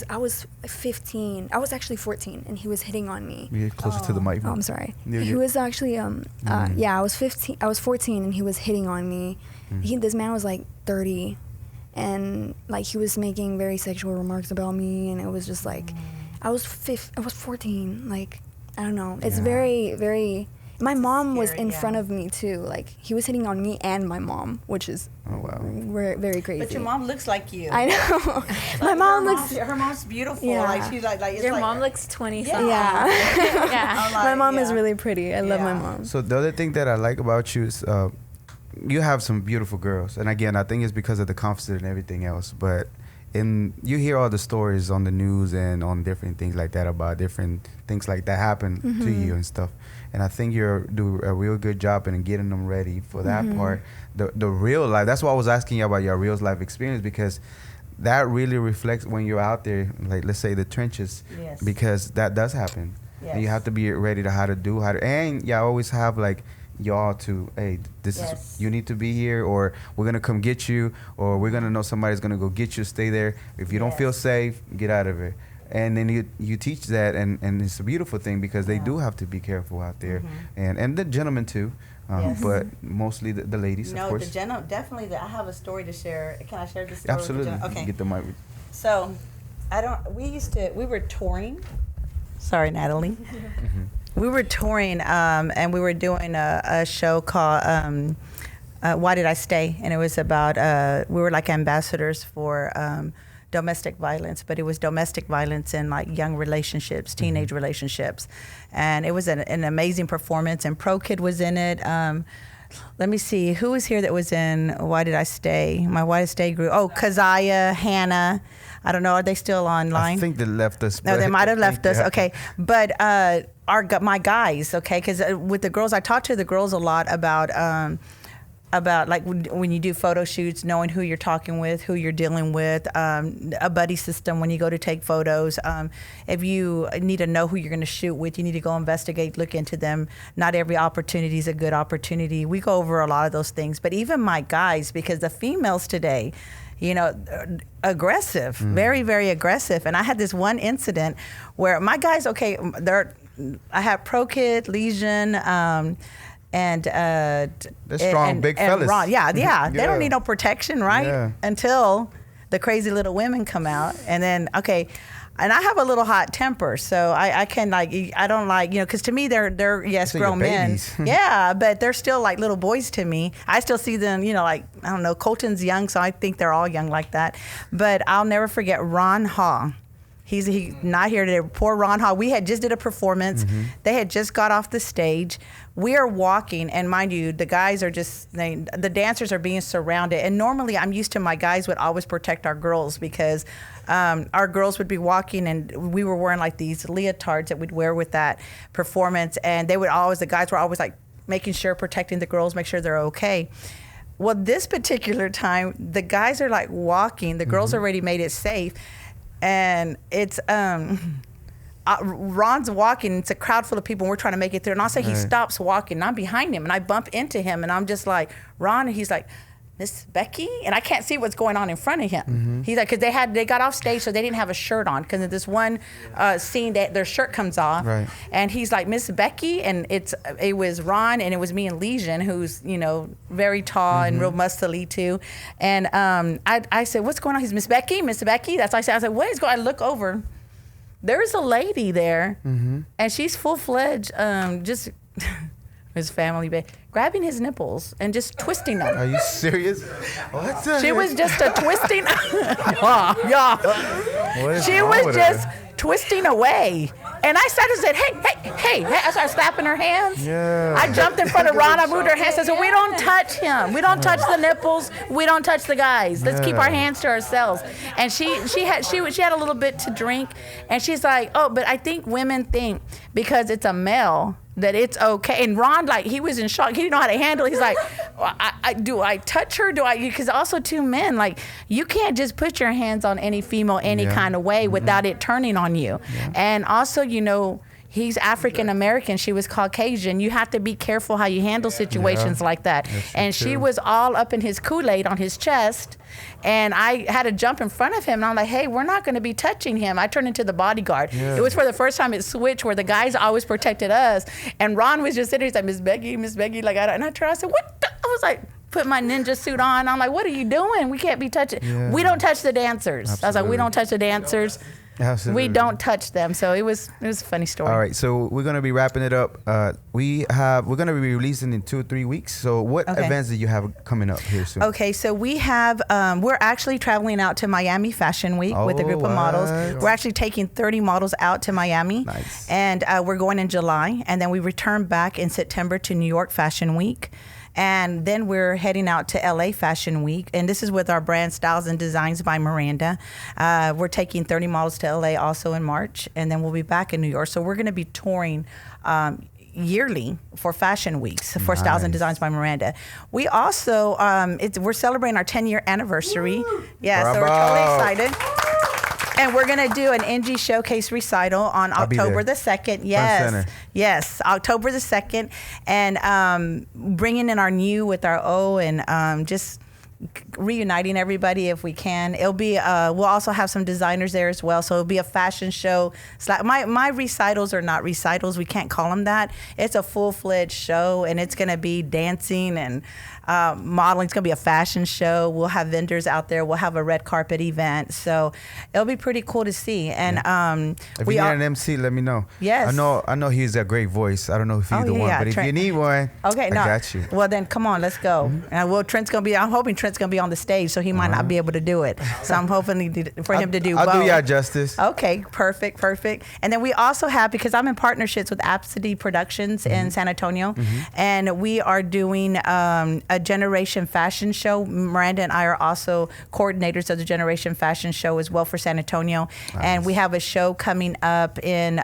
I was 15, I was actually 14, and he was hitting on me. Get closer to the mic. Oh, I'm sorry. He was actually, I was 14, and he was hitting on me. This man was 30, and he was making very sexual remarks about me, and it was just I was 14, I don't know. It's very, very. My mom was in front of me too. He was hitting on me and my mom, which is very crazy. But your mom looks like you. I know. My mom looks. Her mom's beautiful. Yeah. She's Your mom looks 20. Yeah. Yeah. My mom is really pretty. I love my mom. So the other thing that I like about you is you have some beautiful girls, and again, I think it's because of the confidence and everything else, but. And you hear all the stories on the news and on different things like that about different things like that happen to you and stuff. And I think you do a real good job in getting them ready for that part. The real life. That's why I was asking you about your real life experience, because that really reflects when you're out there, let's say the trenches, because that does happen. Yes. And you have to be ready to and you always have y'all to, hey, this is, you need to be here, or we're gonna come get you, or we're gonna know somebody's gonna go get you, stay there. If you don't feel safe, get out of it. and then you teach that, and it's a beautiful thing because they do have to be careful out there, and the gentlemen too. Yes. But mostly the ladies, No, of course. definitely. I have a story to share. Can I share this story? Absolutely. With the okay. Get the mic. So, we were touring. Sorry, Natalie. We were touring, and we were doing a show called Why Did I Stay? And it was about, we were like ambassadors for domestic violence, but it was domestic violence in like young relationships, teenage relationships. And it was an amazing performance, and Pro Kid was in it. Let me see, who was here that was in Why Did I Stay? My Why Did I Stay group. Oh, Keziah, Hannah. I don't know, are they still online? I think they left us. No, they might have left us. Yeah. Okay, but my guys, okay, because with the girls, I talk to the girls a lot about like when you do photo shoots, knowing who you're talking with, who you're dealing with, a buddy system when you go to take photos. If you need to know who you're going to shoot with, you need to go investigate, look into them. Not every opportunity is a good opportunity. We go over a lot of those things, but even my guys, because the females today, you know, aggressive, very, very aggressive. And I had this one incident where my guys, okay, I have Pro Kid, Legion, and they're strong, big fellas. Ron, yeah, they don't need no protection, right? Yeah. Until the crazy little women come out, and then and I have a little hot temper, so I can I don't like, you know, because to me they're yes, grown men, yeah, but they're still like little boys to me. I still see them, you know, like, I don't know, Colton's young, so I think they're all young like that. But I'll never forget Ron Haw. He's not here today. Poor Ron Haw. We had just did a performance. They had just got off the stage. We are walking, and mind you, the guys are the dancers are being surrounded. And normally I'm used to my guys would always protect our girls because our girls would be walking, and we were wearing like these leotards that we'd wear with that performance. And the guys were always like making sure, protecting the girls, make sure they're okay. Well, this particular time, the guys are like walking. The girls already made it safe. And it's Ron's walking. It's a crowd full of people, and we're trying to make it through. And also, he stops walking, and I'm behind him, and I bump into him, and I'm just like, Ron, and he's like, Miss Becky, and I can't see what's going on in front of him. He's like, because they got off stage, so they didn't have a shirt on. Because in this one scene, that their shirt comes off, and he's like, Miss Becky, and it was Ron, and it was me and Legion, who's, you know, very tall and real muscly too. And I said, what's going on? He's Miss Becky, Miss Becky. That's what I said. I said, what is going on? I look over. There's a lady there, and she's full-fledged, just his family, grabbing his nipples and just twisting them. Are you serious? What the She was just a twisting. She was just twisting away. And I started to say, hey. I started slapping her hands. Yeah. I jumped in front of Ron. I moved her hands. I said, we don't touch him. We don't touch the nipples. We don't touch the guys. Let's keep our hands to ourselves. And she had a little bit to drink. And she's like, oh, but I think women think because it's a male that it's okay. And Ron, like, he was in shock. He didn't know how to handle it. He's like, do I touch her? Because also two men, like, you can't just put your hands on any female any kind of way without it turning on you. And also, you know, he's African American. She was Caucasian. You have to be careful how you handle situations like that. And she was all up in his Kool-Aid on his chest. And I had to jump in front of him, and I'm like, hey, we're not going to be touching him. I turned into the bodyguard. It was for the first time it switched where the guys always protected us. And Ron was just sitting there. He's like, Miss Becky, like, and I turned, I said, what the? I was like, put my ninja suit on. I'm like, what are you doing? We can't be touching. We don't touch the dancers. Absolutely. I was like, we don't touch the dancers. Absolutely. We don't touch them. So it was a funny story. All right, so we're gonna be wrapping it up. We're gonna be releasing in 2 or 3 weeks. So what events do you have coming up here soon? Okay, so we have we're actually traveling out to Miami Fashion Week with a group of models. We're actually taking 30 models out to Miami. Nice. And we're going in July, and then we return back in September to New York Fashion Week. And then we're heading out to LA Fashion Week. And this is with our brand Styles and Designs by Miranda. We're taking 30 models to LA also in March. And then we'll be back in New York. So we're going to be touring yearly for fashion weeks for Styles and Designs by Miranda. We also, we're celebrating our 10-year anniversary. Yeah, so we're totally excited. And we're going to do an NG Showcase recital on October the 2nd. Yes, October the 2nd. And bringing in our new with our O and just reuniting everybody if we can. It'll be we'll also have some designers there as well, so it'll be a fashion show. My recitals are not recitals, we can't call them that. It's a full-fledged show, and it's going to be dancing and modeling. It's going to be a fashion show. We'll have vendors out there. We'll have a red carpet event, so it'll be pretty cool to see. And if you need an MC, let me know. Yes, I know he's a great voice. I don't know if he's the one, but if you need one, I got you. Well, then come on, let's go. And Trent's going to be. I'm hoping Trent's going to be on the stage, so he might not be able to do it. So I'm hoping for him to do both. I'll do y'all justice. Okay, perfect. And then we also have, because I'm in partnerships with Rhapsody Productions in San Antonio, and we are doing a Generation Fashion Show. Miranda and I are also coordinators of the Generation Fashion Show as well for San Antonio. Nice. And we have a show coming up in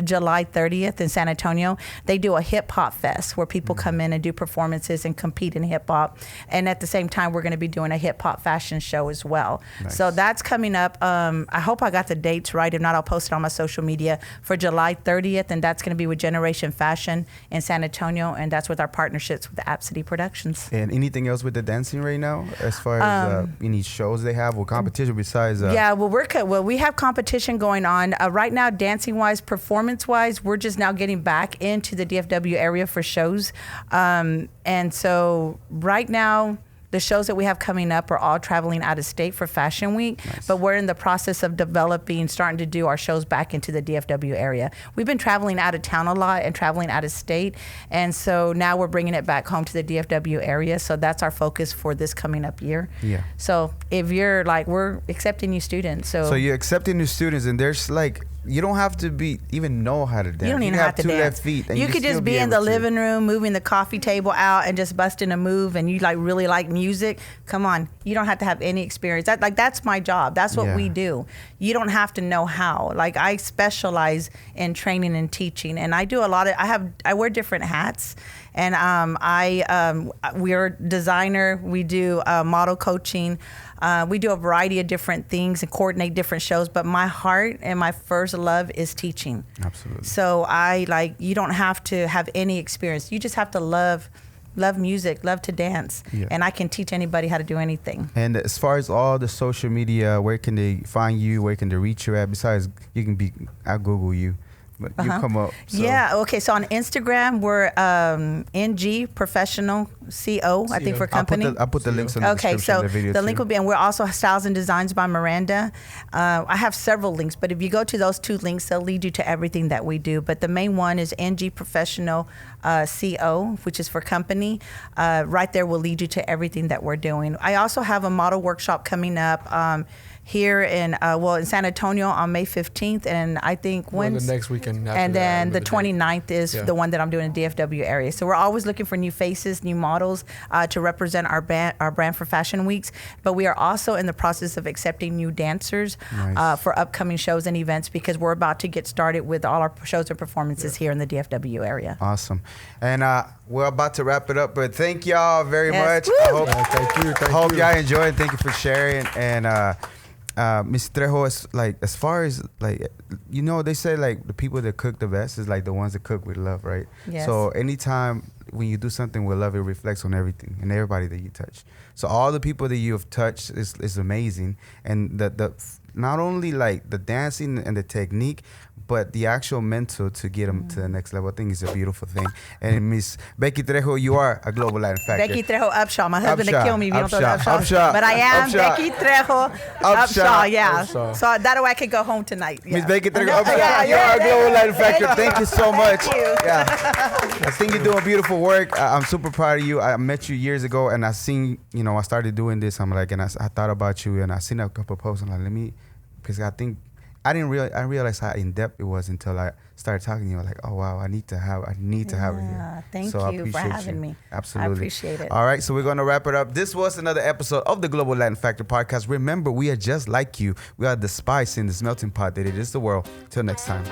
July 30th in San Antonio. They do a hip hop fest where people come in and do performances and compete in hip hop. And at the same time, we're going to be doing a hip hop fashion show as well. Nice. So that's coming up. I hope I got the dates right. If not, I'll post it on my social media for July 30th. And that's going to be with Generation Fashion in San Antonio. And that's with our partnerships with the Rhapsody Productions. And anything else with the dancing right now, as far as any shows they have or competition besides? We have competition going on right now. Dancing wise, performance wise, we're just now getting back into the DFW area for shows, and so right now, the shows that we have coming up are all traveling out of state for Fashion Week, but we're in the process of starting to do our shows back into the DFW area. We've been traveling out of town a lot and traveling out of state, and so now we're bringing it back home to the DFW area, so that's our focus for this coming up year. Yeah. So if you're we're accepting new students. So you're accepting new students, and there's you don't have to even know how to dance. You don't even have to dance. Left feet, and you could just be in the living room, moving the coffee table out, and just busting a move. And you really like music. Come on, you don't have to have any experience. That's my job. That's what we do. You don't have to know how. I specialize in training and teaching, and I do a lot of. I wear different hats. And we're a designer. We do model coaching. We do a variety of different things and coordinate different shows. But my heart and my first love is teaching. Absolutely. So you don't have to have any experience. You just have to love music, love to dance. Yeah. And I can teach anybody how to do anything. And as far as all the social media, where can they find you? Where can they reach you at? Besides, I'll Google you. But you come up. So. Yeah. Okay. So on Instagram, we're NG Professional CO. I think for company. I'll put the links in the description of the video. The link will be, and we're also Styles and Designs by Miranda. I have several links, but if you go to those 2 links, they'll lead you to everything that we do. But the main one is NG Professional CO, which is for company. Right there will lead you to everything that we're doing. I also have a model workshop coming up. Here in San Antonio on May 15th, and I think the next weekend. And then the 29th is the one that I'm doing in the DFW area. So we're always looking for new faces, new models to represent our brand for Fashion Weeks. But we are also in the process of accepting new dancers for upcoming shows and events, because we're about to get started with all our shows and performances here in the DFW area. Awesome. And we're about to wrap it up, but thank y'all very much. Woo! I hope y'all enjoyed. Thank you for sharing. And Ms. Trejo is as far as they say the people that cook the best is the ones that cook with love, right? Yes. So anytime when you do something with love, it reflects on everything and everybody that you touch. So all the people that you have touched is amazing, and the not only the dancing and the technique, but the actual mental to get them to the next level. I think it's a beautiful thing. And Miss Becky Trejo, you are a global Latin factor. Becky Trejo Upshaw. My husband would kill me if you don't throw Upshaw. But I am Becky Trejo Upshaw. Yeah. Upshaw. So that way I could go home tonight. Miss Becky Trejo Upshaw, you are a global Latin factor. Thank you so much. Thank you. Yeah. I think you're doing beautiful work. I'm super proud of you. I met you years ago, and I seen, I started doing this. I'm and I thought about you, and I seen a couple of posts. I'm because I think I realized how in depth it was until I started talking to you. Oh wow, I need to have her here. Thank you for having me. Absolutely, I appreciate it. All right, so we're gonna wrap it up. This was another episode of the Global Latin Factor podcast. Remember, we are just like you. We are the spice in this melting pot that it is the world. Till next time.